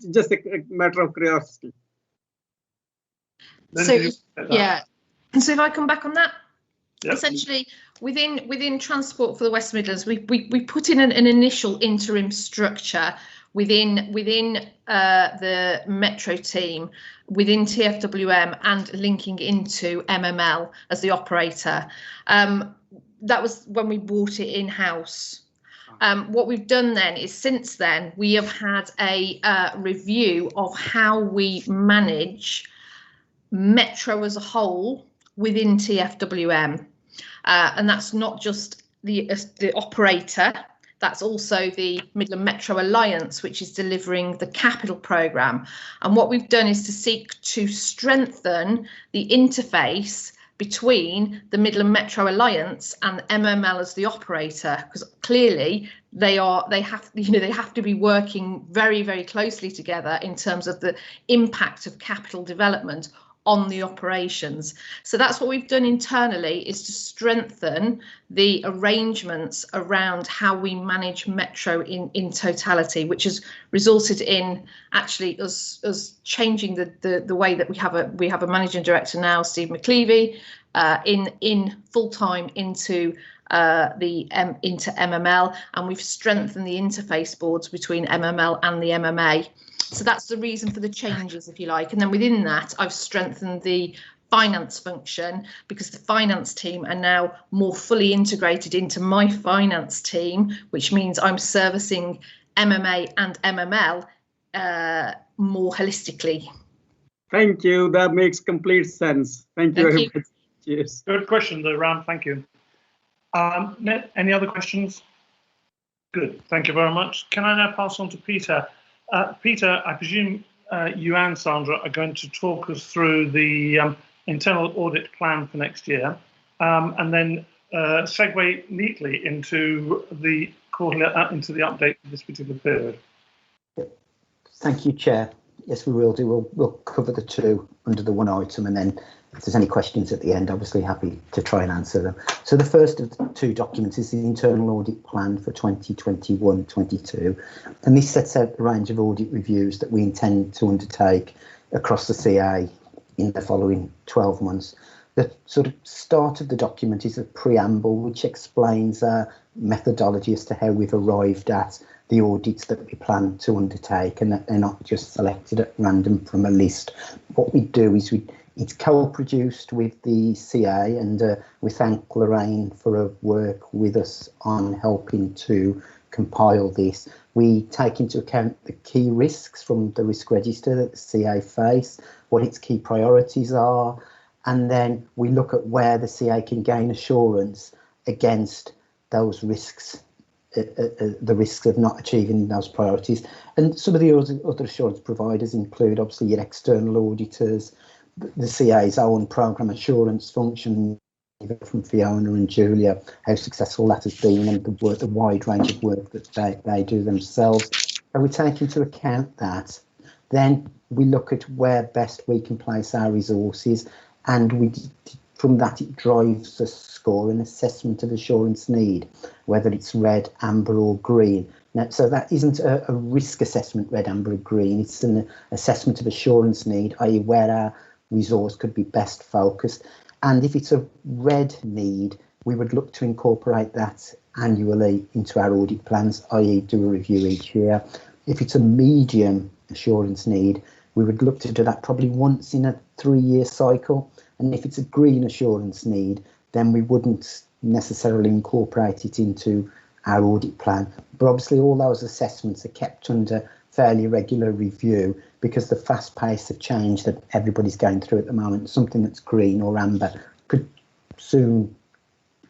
matter of curiosity. So yeah. So if I come back on that. Yep. Essentially, within Transport for the West Midlands, we put in an initial interim structure within the Metro team, within TFWM, and linking into MML as the operator. That was when we brought it in-house. What we've done then is since then we have had a review of how we manage Metro as a whole within TFWM, and that's not just the operator, that's also the Midland Metro Alliance, which is delivering the capital programme. And what we've done is to seek to strengthen the interface between the Midland Metro Alliance and MML as the operator, because clearly they have to be working very, very closely together in terms of the impact of capital development on the operations. So that's what we've done internally, is to strengthen the arrangements around how we manage Metro in totality, which has resulted in actually us changing the way that we have a managing director now, Steve McLeavy, in full time into MML, and we've strengthened the interface boards between MML and the MMA. So that's the reason for the changes, if you like. And then within that, I've strengthened the finance function, because the finance team are now more fully integrated into my finance team, which means I'm servicing MMA and MML more holistically. Thank you. That makes complete sense. Thank you very much. Cheers. Good question, though, Ram. Thank you. Any other questions? Good. Thank you very much. Can I now pass on to Peter? Peter, I presume you and Sandra are going to talk us through the internal audit plan for next year, and then segue neatly into the quarterly into the update for this particular period. Thank you, Chair. Yes, we will do. We'll cover the 2 under the 1 item, and then if there's any questions at the end, obviously happy to try and answer them. So the first of the 2 documents is the internal audit plan for 2021-22, and this sets out a range of audit reviews that we intend to undertake across the CA in the following 12 months. The sort of start of the document is a preamble which explains our methodology as to how we've arrived at the audits that we plan to undertake, and that they're not just selected at random from a list. What we do is it's co-produced with the CA, and we thank Lorraine for her work with us on helping to compile this. We take into account the key risks from the risk register that the CA face, what its key priorities are, and then we look at where the CA can gain assurance against those risks, the risks of not achieving those priorities. And some of the other assurance providers include obviously your external auditors, the CA's own programme assurance function, from Fiona and Julia, how successful that has been, and the wide range of work that they do themselves. And we take into account that. Then we look at where best we can place our resources, and from that it drives a score, an assessment of assurance need, whether it's red, amber or green. Now, so that isn't a risk assessment, red, amber or green, it's an assessment of assurance need, i.e. where our resource could be best focused. And if it's a red need, we would look to incorporate that annually into our audit plans, i.e. do a review each year. If it's a medium assurance need, we would look to do that probably once in a 3-year cycle. And if it's a green assurance need, then we wouldn't necessarily incorporate it into our audit plan. But obviously all those assessments are kept under fairly regular review, because the fast pace of change that everybody's going through at the moment, something that's green or amber could soon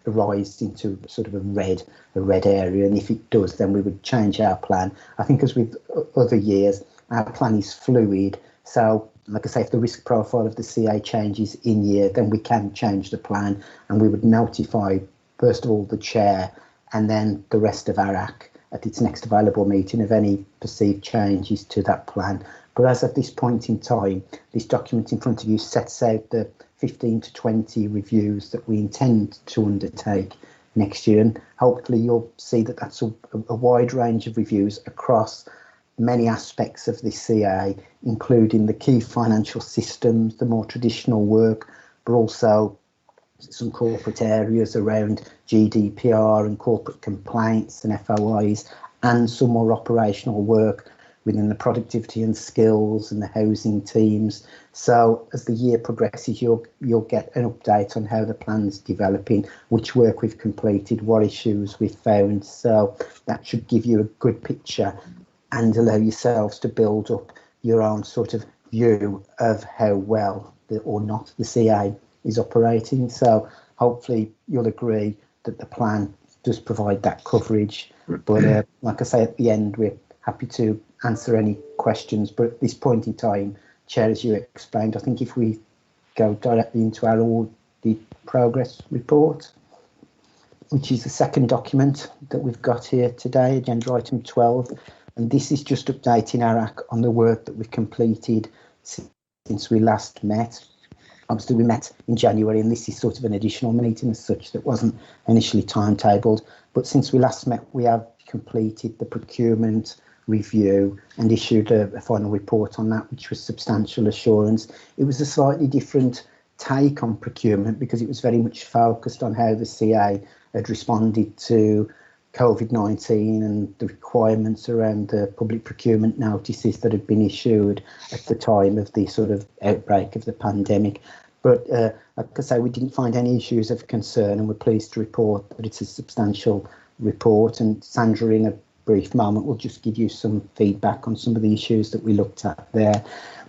rise into sort of a red area, and if it does, then we would change our plan. I think as with other years, our plan is fluid, so like I say, if the risk profile of the CA changes in year, then we can change the plan, and we would notify first of all the chair and then the rest of ARAC at its next available meeting of any perceived changes to that plan. But as at this point in time, this document in front of you sets out the 15 to 20 reviews that we intend to undertake next year, and hopefully you'll see that that's a wide range of reviews across many aspects of the CA, including the key financial systems, the more traditional work, but also some corporate areas around GDPR and corporate complaints and FOIs, and some more operational work within the productivity and skills and the housing teams. So as the year progresses, you'll get an update on how the plan's developing, which work we've completed, what issues we've found. So that should give you a good picture and allow yourselves to build up your own sort of view of how well or not the CA is operating. So hopefully you'll agree that the plan does provide that coverage. But like I say, at the end, we're happy to answer any questions. But at this point in time, Chair, as you explained, I think if we go directly into our audit progress report, which is the second document that we've got here today, agenda item 12. And this is just updating ARAC on the work that we've completed since we last met. Obviously, we met in January, and this is sort of an additional meeting as such that wasn't initially timetabled. But since we last met, we have completed the procurement review and issued a final report on that, which was substantial assurance. It was a slightly different take on procurement because it was very much focused on how the CA had responded to COVID-19 and the requirements around the public procurement notices that had been issued at the time of the sort of outbreak of the pandemic. But like I say, we didn't find any issues of concern, and we're pleased to report that it's a substantial report. And Sandra, in a brief moment, will just give you some feedback on some of the issues that we looked at there.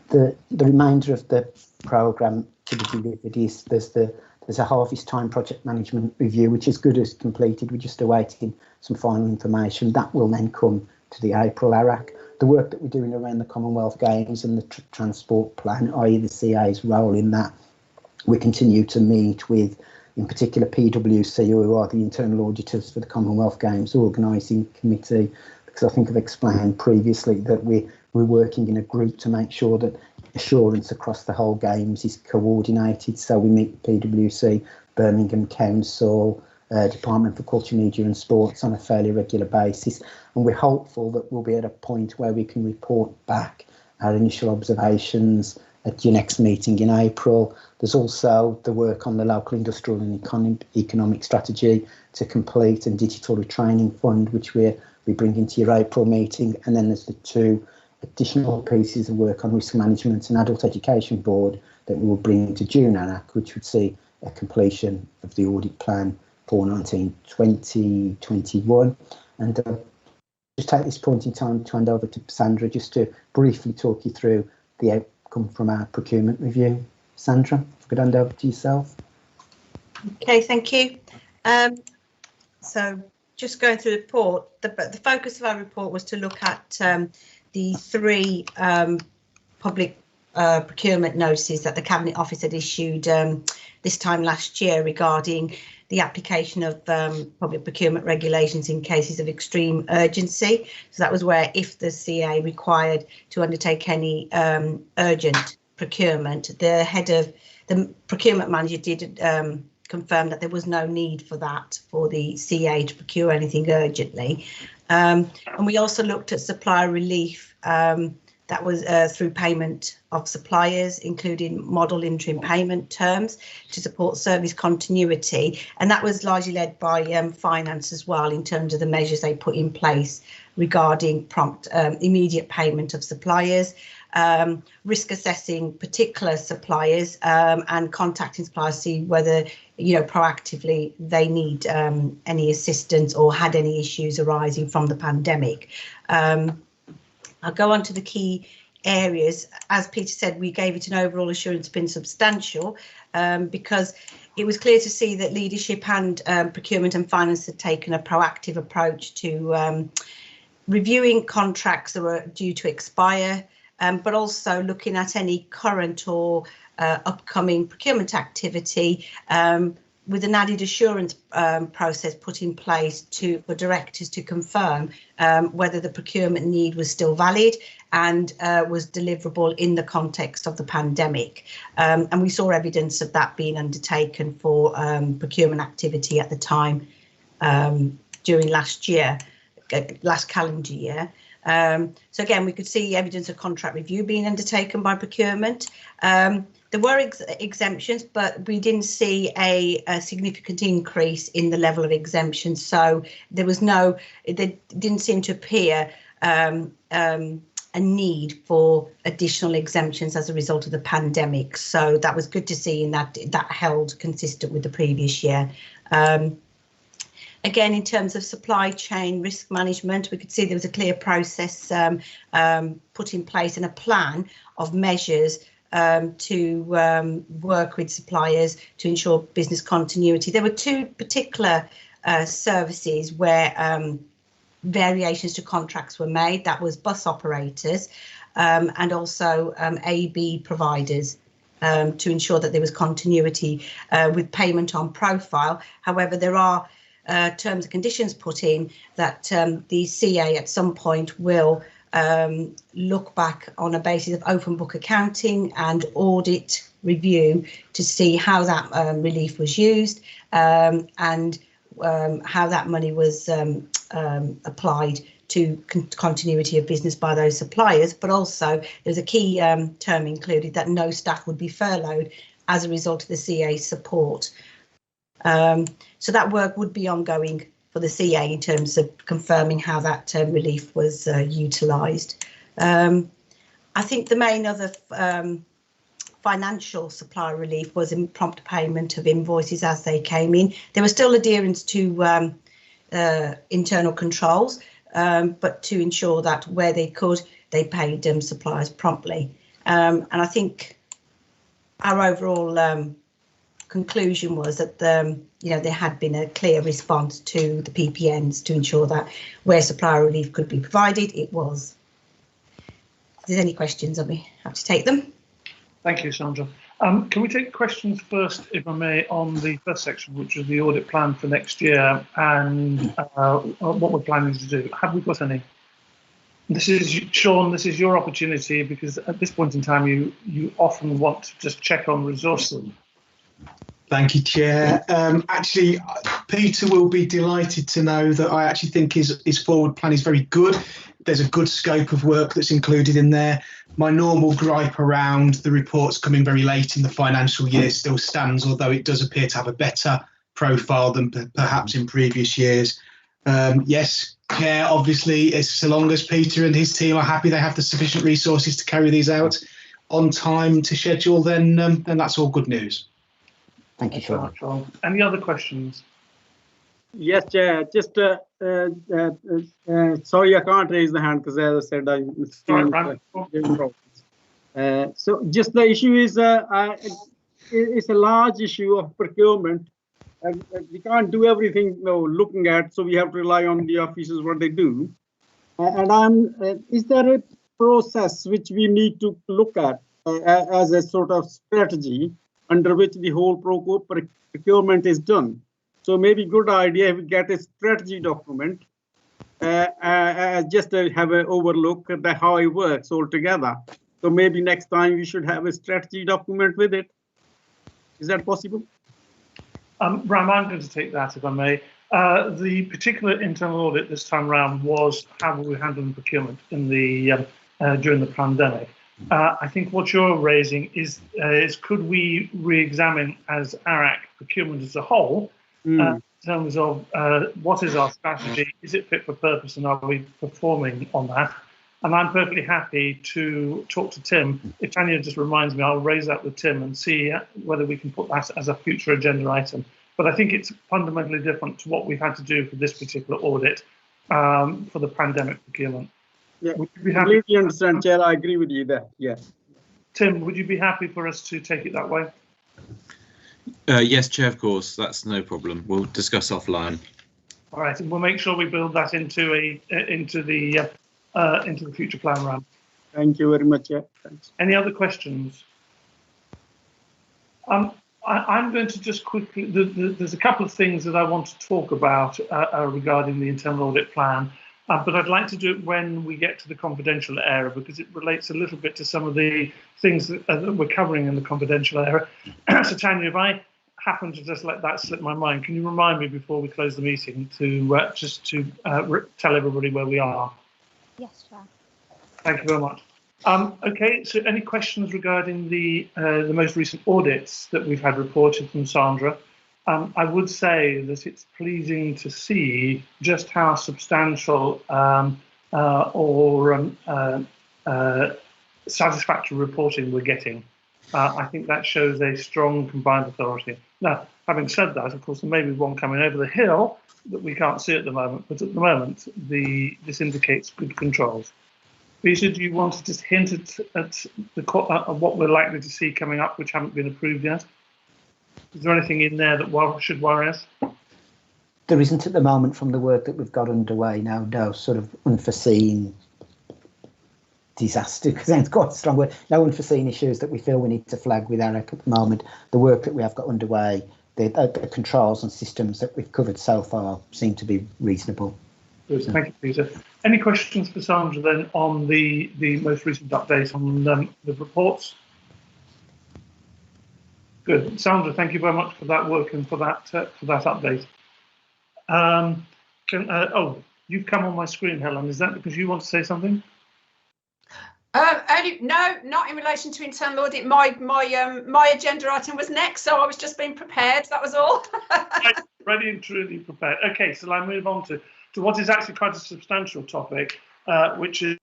The remainder of the programme to be delivered is there's a harvest time project management review, which is good as completed. We're just awaiting some final information. That will then come to the April ARAC. The work that we're doing around the Commonwealth Games and the transport plan, i.e. the CA's role in that, we continue to meet with, in particular, PwC, who are the internal auditors for the Commonwealth Games organising committee, because I think I've explained previously that we're working in a group to make sure that assurance across the whole Games is coordinated. So we meet PwC, Birmingham Council, Department for Culture, Media and Sports on a fairly regular basis, and we're hopeful that we'll be at a point where we can report back our initial observations at your next meeting in April. There's also the work on the local industrial and economic strategy to complete, and digital retraining fund, which we bring into your April meeting, and then there's the two additional pieces of work on risk management and adult education board that we will bring to June ARAC, which would see a completion of the audit plan for 2021. And just take this point in time to hand over to Sandra just to briefly talk you through the outcome from our procurement review. Sandra, if I could hand over to yourself. Okay, thank you. So just going through the report, the focus of our report was to look at the three public procurement notices that the Cabinet Office had issued this time last year regarding the application of public procurement regulations in cases of extreme urgency. So that was where, if the CA required to undertake any urgent procurement, the head of the procurement manager did confirm that there was no need for that, for the CA to procure anything urgently. And we also looked at supplier relief That was through payment of suppliers, including model interim payment terms to support service continuity. And that was largely led by finance as well, in terms of the measures they put in place regarding prompt immediate payment of suppliers, risk assessing particular suppliers and contacting suppliers to see whether, proactively they need any assistance or had any issues arising from the pandemic. I'll go on to the key areas. As Peter said, we gave it an overall assurance been substantial because it was clear to see that leadership and procurement and finance had taken a proactive approach to reviewing contracts that were due to expire, but also looking at any current or upcoming procurement activity with an added assurance process put in place for directors to confirm whether the procurement need was still valid and was deliverable in the context of the pandemic. And we saw evidence of that being undertaken for procurement activity at the time during last calendar year. So again, we could see evidence of contract review being undertaken by procurement. There were exemptions, but we didn't see a significant increase in the level of exemptions. So there didn't seem to appear a need for additional exemptions as a result of the pandemic. So that was good to see, in that held consistent with the previous year. Again, in terms of supply chain risk management, we could see there was a clear process put in place and a plan of measures to work with suppliers to ensure business continuity. There were two particular services where variations to contracts were made. That was bus operators and also AB providers, to ensure that there was continuity with payment on profile. However, there are terms and conditions put in that the CA at some point will look back on a basis of open book accounting and audit review to see how that relief was used and how that money was applied to continuity of business by those suppliers. But also there's a key term included that no staff would be furloughed as a result of the CA support. So that work would be ongoing for the CA in terms of confirming how that relief was utilised. I think the main other financial supplier relief was in prompt payment of invoices as they came in. There was still adherence to internal controls, but to ensure that where they could, they paid suppliers promptly. And I think our overall conclusion was that there had been a clear response to the PPNs to ensure that where supplier relief could be provided, it was. If there's any questions, I'll be happy to take them. Thank you, Sandra. Can we take questions first, if I may, on the first section, which is the audit plan for next year and what we're planning to do? Have we got any? This is, Sean, this is your opportunity, because at this point in time, you often want to just check on resources. Thank you, Chair. Actually, Peter will be delighted to know that I actually think his forward plan is very good. There's a good scope of work that's included in there. My normal gripe around the reports coming very late in the financial year still stands, although it does appear to have a better profile than perhaps in previous years. Yes, Chair, obviously, so long as Peter and his team are happy they have the sufficient resources to carry these out on time to schedule, then that's all good news. Thank you, Sean. Any other questions? Yes, Chair. Just sorry, I can't raise the hand because, as I said, so just the issue is it's a large issue of procurement. We can't do everything looking at, so we have to rely on the officers what they do. And is there a process which we need to look at as a sort of strategy under which the whole procurement is done? So maybe good idea if we get a strategy document, just to have an overlook at how it works altogether. So maybe next time we should have a strategy document with it. Is that possible? Ram, I'm going to take that, if I may. The particular internal audit this time around was how were we handling procurement in the during the pandemic. I think what you're raising is could we re-examine as ARAC procurement as a whole in terms of what is our strategy, is it fit for purpose, and are we performing on that? And I'm perfectly happy to talk to Tim. If Tanya just reminds me, I'll raise that with Tim and see whether we can put that as a future agenda item. But I think it's fundamentally different to what we've had to do for this particular audit for the pandemic procurement. Yeah, completely understand, Chair. I agree with you there. Yeah. Tim, would you be happy for us to take it that way? Yes, Chair, of course. That's no problem. We'll discuss offline. All right, and we'll make sure we build that into the future plan round. Thank you very much. Chair. Thanks. Any other questions? I'm going to just quickly. There's a couple of things that I want to talk about regarding the internal audit plan. But I'd like to do it when we get to the confidential area, because it relates a little bit to some of the things that we're covering in the confidential area. So Tanya, if I happen to just let that slip my mind, can you remind me before we close the meeting to tell everybody where we are? Yes, Chair. Thank you very much. Okay, so any questions regarding the most recent audits that we've had reported from Sandra? I would say that it's pleasing to see just how substantial satisfactory reporting we're getting. I think that shows a strong combined authority. Now, having said that, of course, there may be one coming over the hill that we can't see at the moment, but at the moment, this indicates good controls. Peter, do you want to just hint at what we're likely to see coming up, which haven't been approved yet? Is there anything in there that should worry us? There isn't at the moment from the work that we've got underway now, no sort of unforeseen disaster, because that's quite a strong word, no unforeseen issues that we feel we need to flag with ARAC at the moment. The work that we have got underway, the controls and systems that we've covered so far seem to be reasonable. Good, thank you, Peter. Any questions for Sandra then on the most recent update on the reports? Good, Sandra. Thank you very much for that work and for that update. You've come on my screen, Helen. Is that because you want to say something? No, not in relation to internal audit. My agenda item was next, so I was just being prepared. That was all. Ready and truly prepared. Okay, so I move on to what is actually quite a substantial topic, which is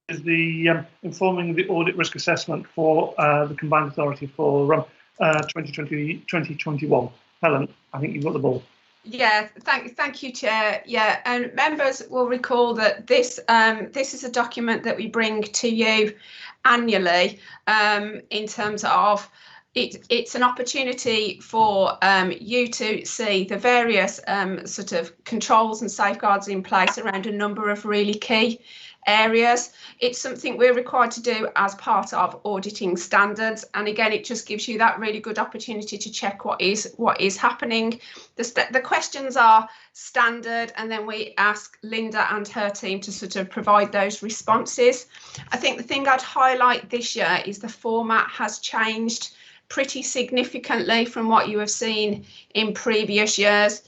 the informing the audit risk assessment for the combined authority for 2020-2021. Helen, I think you've got the ball. Yeah, thank you, Chair. Yeah, and members will recall that this is a document that we bring to you annually in terms of it's an opportunity for you to see the various sort of controls and safeguards in place around a number of really key areas. It's something we're required to do as part of auditing standards, and again it just gives you that really good opportunity to check what is happening. The questions are standard, and then we ask Linda and her team to sort of provide those responses. I think the thing I'd highlight this year is the format has changed pretty significantly from what you have seen in previous years.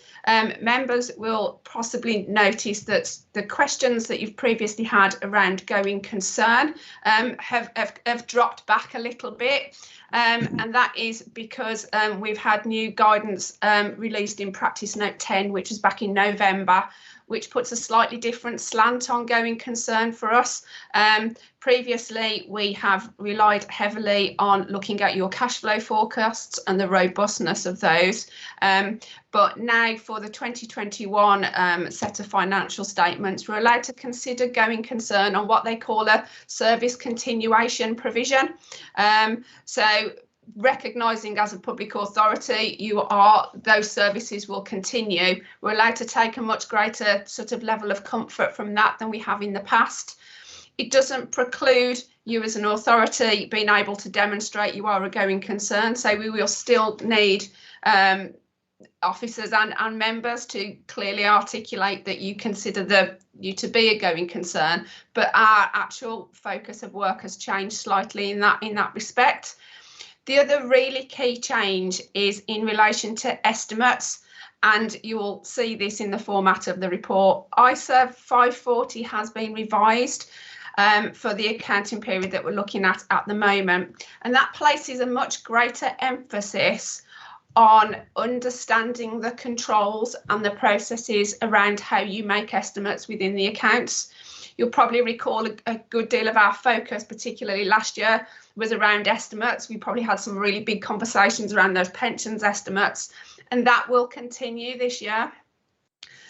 Members will possibly notice that the questions that you've previously had around going concern have dropped back a little bit, and that is because we've had new guidance released in Practice Note 10, which was back in November, which puts a slightly different slant on going concern for us. Previously, we have relied heavily on looking at your cash flow forecasts and the robustness of those. But now for the 2021 set of financial statements, we're allowed to consider going concern on what they call a service continuation provision. So recognising as a public authority, those services will continue. We're allowed to take a much greater sort of level of comfort from that than we have in the past. It doesn't preclude you as an authority being able to demonstrate you are a going concern. So we will still need officers and members to clearly articulate that you consider you to be a going concern. But our actual focus of work has changed slightly in that respect. The other really key change is in relation to estimates, and you will see this in the format of the report. ISA 540 has been revised, for the accounting period that we're looking at the moment. And that places a much greater emphasis on understanding the controls and the processes around how you make estimates within the accounts. You'll probably recall a good deal of our focus, particularly last year, was around estimates. We probably had some really big conversations around those pensions estimates, and that will continue this year.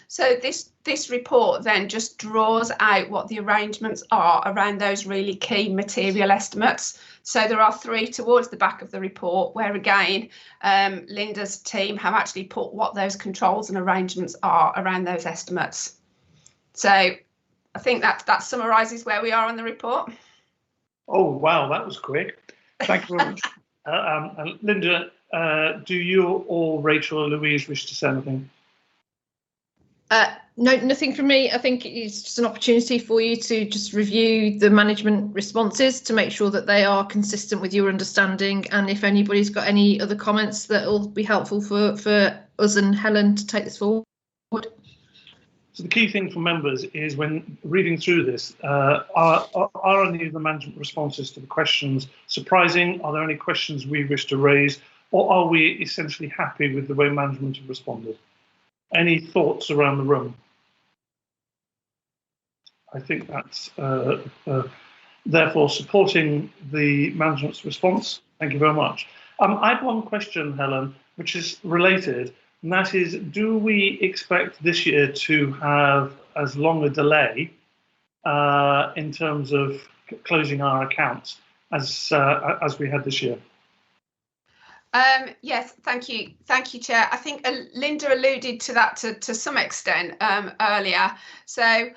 So this report then just draws out what the arrangements are around those really key material estimates. So there are 3 towards the back of the report where, again, Linda's team have actually put what those controls and arrangements are around those estimates. So I think that summarises where we are on the report. Oh, wow, that was quick. Thank you very much. And Linda, do you or Rachel or Louise wish to say anything? No, nothing from me. I think it's just an opportunity for you to just review the management responses to make sure that they are consistent with your understanding. And if anybody's got any other comments that will be helpful for us and Helen to take this forward. So the key thing for members is when reading through this, are any of the management responses to the questions surprising? Are there any questions we wish to raise? Or are we essentially happy with the way management have responded? Any thoughts around the room? I think that's therefore supporting the management's response. Thank you very much. I have one question, Helen, which is related, and that is, do we expect this year to have as long a delay in terms of closing our accounts as we had this year? Yes, thank you, Chair. I think Linda alluded to that to some extent earlier. So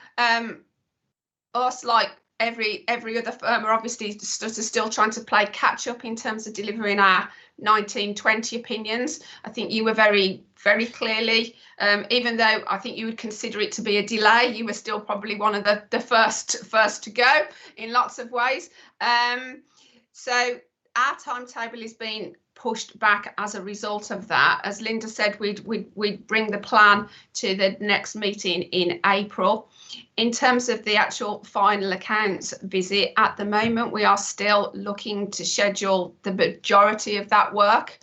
us, like every other firm, are obviously still trying to play catch up in terms of delivering our 1920 opinions. I think you were very clearly, even though I think you would consider it to be a delay, you were still probably one of the first to go in lots of ways. So our timetable has been pushed back as a result of that. As Linda said, we'd bring the plan to the next meeting in April. In terms of the actual final accounts visit, at the moment we are still looking to schedule the majority of that work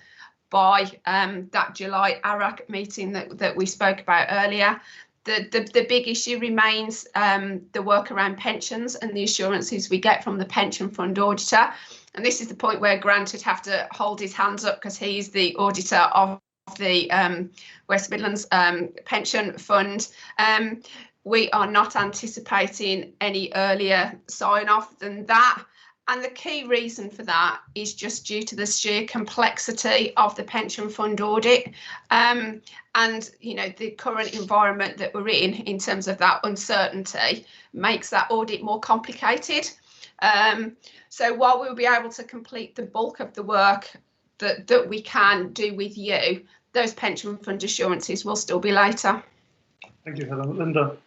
by that July ARAC meeting that we spoke about earlier. The big issue remains the work around pensions and the assurances we get from the pension fund auditor. And this is the point where Grant would have to hold his hands up because he's the auditor of the West Midlands Pension Fund. We are not anticipating any earlier sign-off than that. And the key reason for that is just due to the sheer complexity of the pension fund audit. And, you know, the current environment that we're in terms of that uncertainty, makes that audit more complicated. So while we'll be able to complete the bulk of the work that we can do with you, those pension fund assurances will still be later. Thank you, Helen. Linda?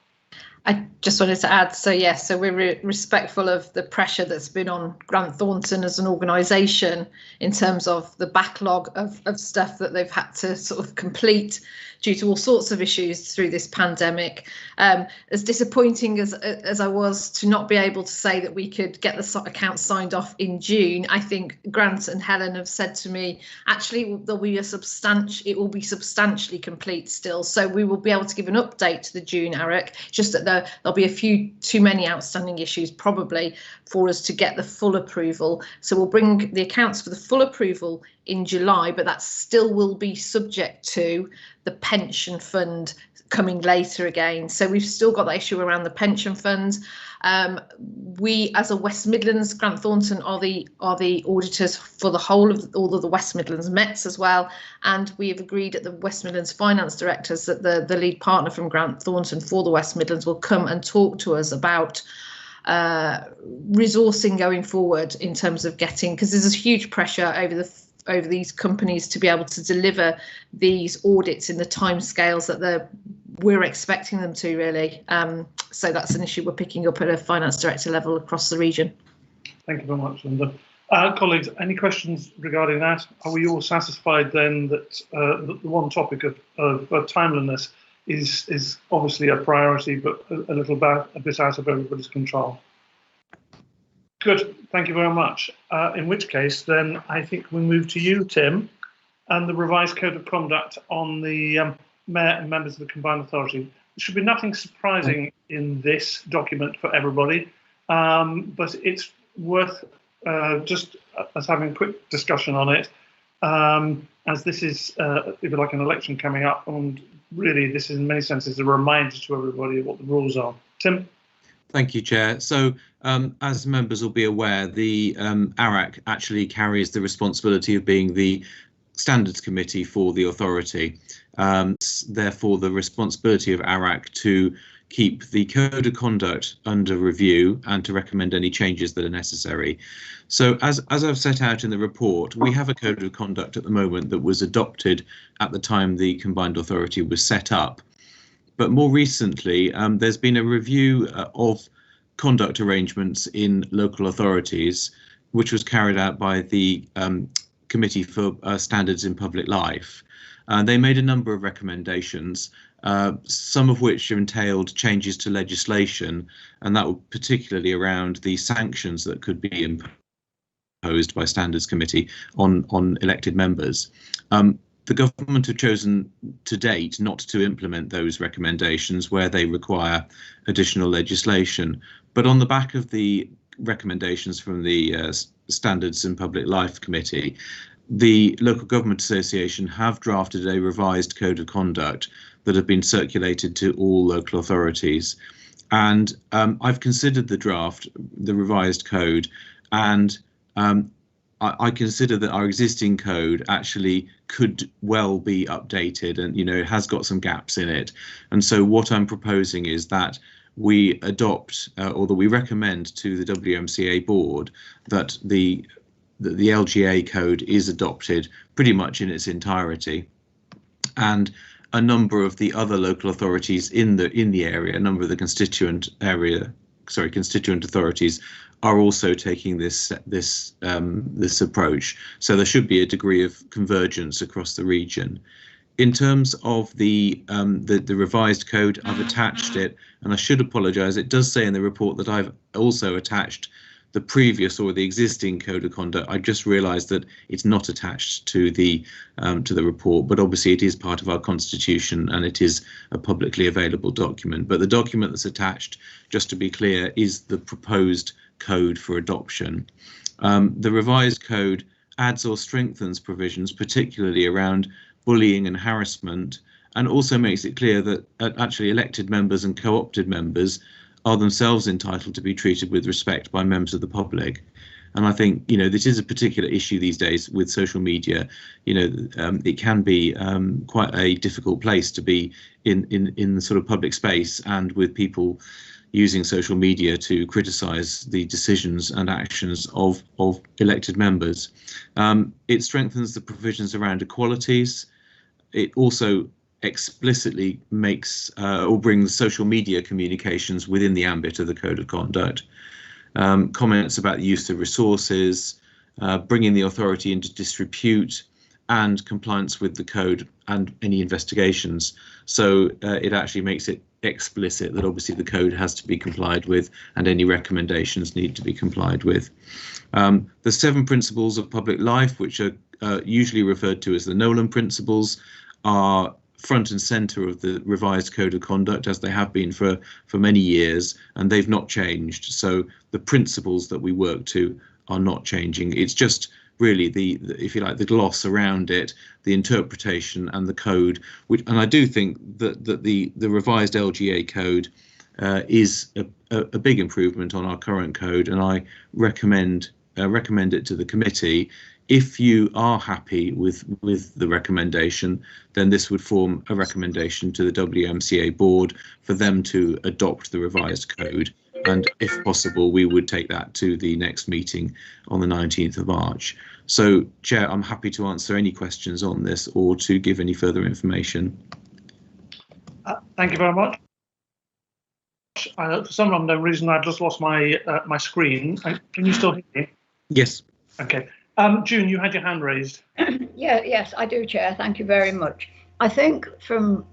I just wanted to add, so yes, so we're respectful of the pressure that's been on Grant Thornton as an organisation in terms of the backlog of stuff that they've had to sort of complete due to all sorts of issues through this pandemic. As disappointing as I was to not be able to say that we could get the accounts signed off in June, I think Grant and Helen have said to me, actually, there'll be it will be substantially complete still. So we will be able to give an update to the June ARAC, just that there'll be a few too many outstanding issues probably for us to get the full approval. So we'll bring the accounts for the full approval in July, but that still will be subject to the pension fund coming later again. So we've still got that issue around the pension fund. We, as a West Midlands, Grant Thornton are the auditors for the whole of all of the West Midlands Mets as well, and we have agreed at the West Midlands Finance Directors that the lead partner from Grant Thornton for the West Midlands will come and talk to us about resourcing going forward in terms of getting, because there's a huge pressure over these companies to be able to deliver these audits in the timescales that we're expecting them to, really. So that's an issue we're picking up at a finance director level across the region. Thank you very much, Linda. Colleagues, any questions regarding that? Are we all satisfied then that the one topic of timeliness is obviously a priority, but a bit out of everybody's control? Good, thank you very much. In which case, then I think we move to you, Tim, and the revised code of conduct on the Mayor and members of the Combined Authority. There should be nothing surprising in this document for everybody, but it's worth just us having a quick discussion on it, as this is, if you like, an election coming up, and really this is in many senses a reminder to everybody of what the rules are. Tim? Thank you, Chair. So, as members will be aware, the ARAC actually carries the responsibility of being the Standards Committee for the authority. Therefore, the responsibility of ARAC to keep the Code of Conduct under review and to recommend any changes that are necessary. So, as I've set out in the report, we have a Code of Conduct at the moment that was adopted at the time the Combined Authority was set up. But more recently, there's been a review of conduct arrangements in local authorities, which was carried out by the Committee for Standards in Public Life. They made a number of recommendations, some of which entailed changes to legislation, and that was particularly around the sanctions that could be imposed by Standards Committee on elected members. The government have chosen to date not to implement those recommendations where they require additional legislation. But on the back of the recommendations from the Standards in Public Life Committee, the Local Government Association have drafted a revised code of conduct that have been circulated to all local authorities. And I've considered the draft, the revised code, and I consider that our existing code actually could well be updated, and it has got some gaps in it. And so what I'm proposing is that we adopt or that we recommend to the WMCA board that the LGA code is adopted pretty much in its entirety, and a number of the other local authorities in the area, a number of the constituent authorities are also taking this approach. So there should be a degree of convergence across the region. In terms of the revised code, I've attached it, and I should apologise. It does say in the report that I've also attached the previous or the existing code of conduct. I just realised that it's not attached to the report, but obviously it is part of our constitution and it is a publicly available document. But the document that's attached, just to be clear, is the proposed code for adoption. The revised code adds or strengthens provisions, particularly around bullying and harassment, and also makes it clear that actually elected members and co-opted members are themselves entitled to be treated with respect by members of the public. And I think, this is a particular issue these days with social media. It can be quite a difficult place to be in the sort of public space, and with people using social media to criticise the decisions and actions of elected members. It strengthens the provisions around equalities. It also explicitly makes or brings social media communications within the ambit of the Code of Conduct. Comments about the use of resources, bringing the authority into disrepute, and compliance with the code and any investigations. So it actually makes it explicit that obviously the code has to be complied with and any recommendations need to be complied with. The 7 principles of public life, which are usually referred to as the Nolan principles, are front and centre of the revised code of conduct, as they have been for many years, and they've not changed. So the principles that we work to are not changing. It's just really the if you like, the gloss around it, the interpretation and the code, and I do think that the revised LGA code is a big improvement on our current code, and I recommend it to the committee. If you are happy with the recommendation, then this would form a recommendation to the WMCA board for them to adopt the revised code. And if possible, we would take that to the next meeting on the 19th of March. So, Chair, I'm happy to answer any questions on this or to give any further information. Thank you very much. For some unknown reason, I've just lost my my screen. Can you still hear me? Yes. Okay. June, you had your hand raised. Yes, I do, Chair. Thank you very much. I think from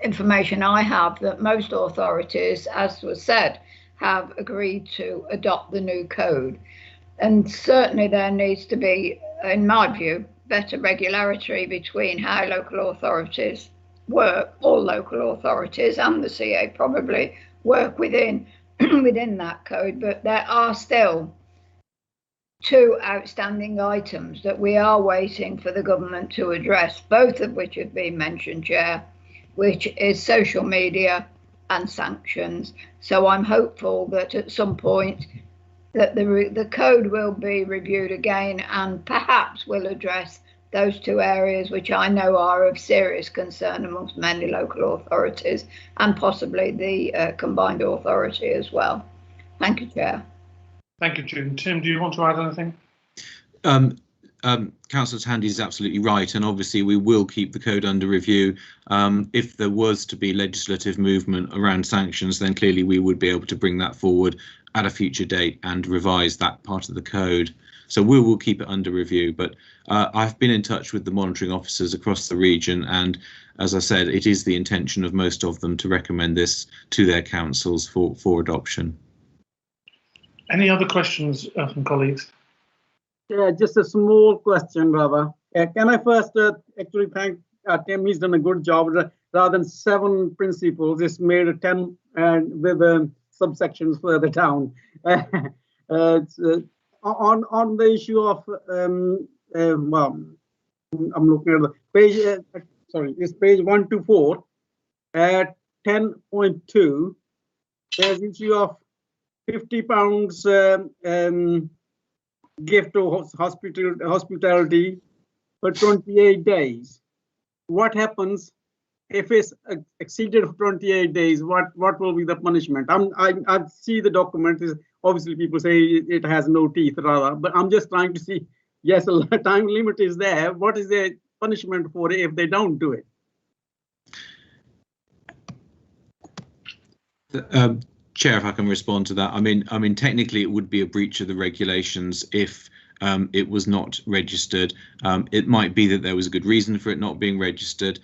information I have that most authorities, as was said, have agreed to adopt the new code. And certainly there needs to be, in my view, better regularity between how local authorities work, all local authorities and the CA probably work within within that code. But there are still 2 outstanding items that we are waiting for the government to address, both of which have been mentioned, Chair, which is social media and sanctions. So I'm hopeful that at some point that the code will be reviewed again and perhaps will address those 2 areas which I know are of serious concern amongst many local authorities and possibly the combined authority as well. Thank you, Chair. Thank you, June. Tim, do you want to add anything? Councillor Tandy is absolutely right, and obviously we will keep the code under review. If there was to be legislative movement around sanctions, then clearly we would be able to bring that forward at a future date and revise that part of the code. So we will keep it under review, but I've been in touch with the monitoring officers across the region, and as I said, it is the intention of most of them to recommend this to their councils for adoption. Any other questions from colleagues? Yeah, just a small question, rather. Can I first actually thank Tim? He's done a good job. Rather than 7 principles, it's made 10 with subsections further down. On the issue of well, I'm looking at the page. Sorry, it's page 1 to 4 at 10.2. There's issue of £50 gift to hospitality for 28 days. What happens if it's exceeded for 28 days? What will be the punishment? I see the document is obviously people say it has no teeth, rather, but I'm just trying to see. Yes, a time limit is there. What is the punishment for it if they don't do it? Chair, if I can respond to that, I mean, technically it would be a breach of the regulations if it was not registered. It might be that there was a good reason for it not being registered.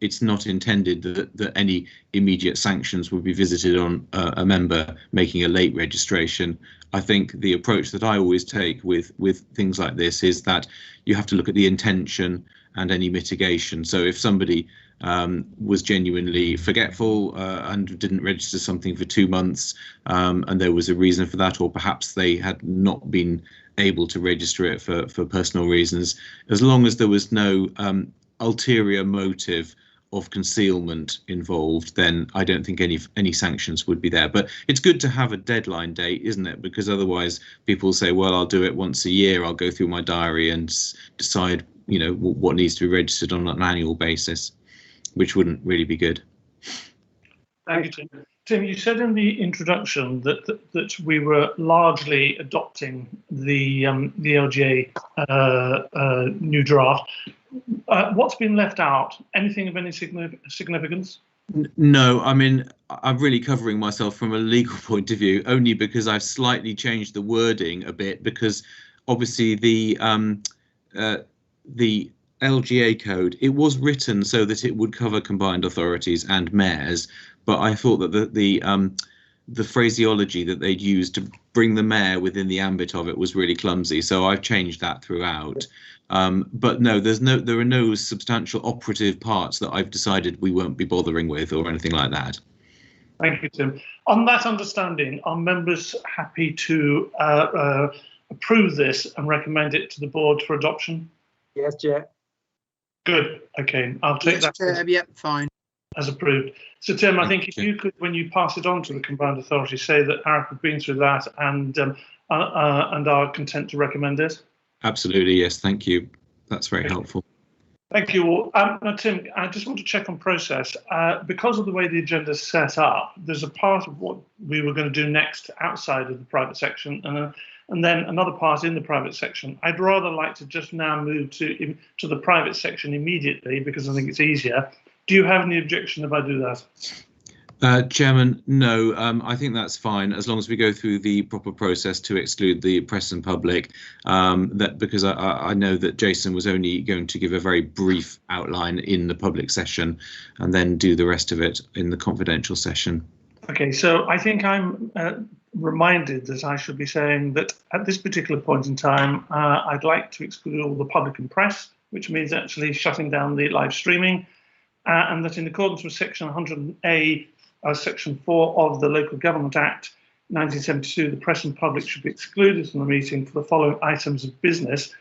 It's not intended that any immediate sanctions would be visited on a member making a late registration. I think the approach that I always take with things like this is that you have to look at the intention and any mitigation. So if somebody was genuinely forgetful and didn't register something for 2 months, and there was a reason for that, or perhaps they had not been able to register it for personal reasons, as long as there was no ulterior motive of concealment involved, then I don't think any sanctions would be there. But it's good to have a deadline date, isn't it? Because otherwise people say, well, I'll do it once a year, I'll go through my diary and decide, you know, what needs to be registered on an annual basis, which wouldn't really be good. Thank you, Tim. Tim, you said in the introduction that we were largely adopting the LGA new draft. What's been left out? Anything of any significance? No, I mean, I'm really covering myself from a legal point of view, only because I've slightly changed the wording a bit, because obviously the LGA code, it was written so that it would cover combined authorities and mayors, but I thought that the phraseology that they'd used to bring the mayor within the ambit of it was really clumsy, so I've changed that throughout. But no, there are no substantial operative parts that I've decided we won't be bothering with or anything like that. Thank you, Tim. On that understanding, are members happy to approve this and recommend it to the board for adoption? Yes, Chair. Good. Okay, I'll take that. Chair, yep, fine. As approved. So, Tim, I think if you could, when you pass it on to the combined authority, say that Eric has been through that and are content to recommend it. Absolutely, yes. Thank you. That's very helpful. Thank you all. Now, Tim, I just want to check on process. Because of the way the agenda is set up, there's a part of what we were going to do next outside of the private section, and then another part in the private section. I'd rather like to just now move to the private section immediately because I think it's easier. Do you have any objection if I do that? Chairman, no, I think that's fine as long as we go through the proper process to exclude the press and public, because I know that Jason was only going to give a very brief outline in the public session and then do the rest of it in the confidential session. Okay, so I think I'm reminded that I should be saying that at this particular point in time, I'd like to exclude all the public and press, which means actually shutting down the live streaming, and that in accordance with Section 100A, Section 4 of the Local Government Act 1972, the press and public should be excluded from the meeting for the following items of business.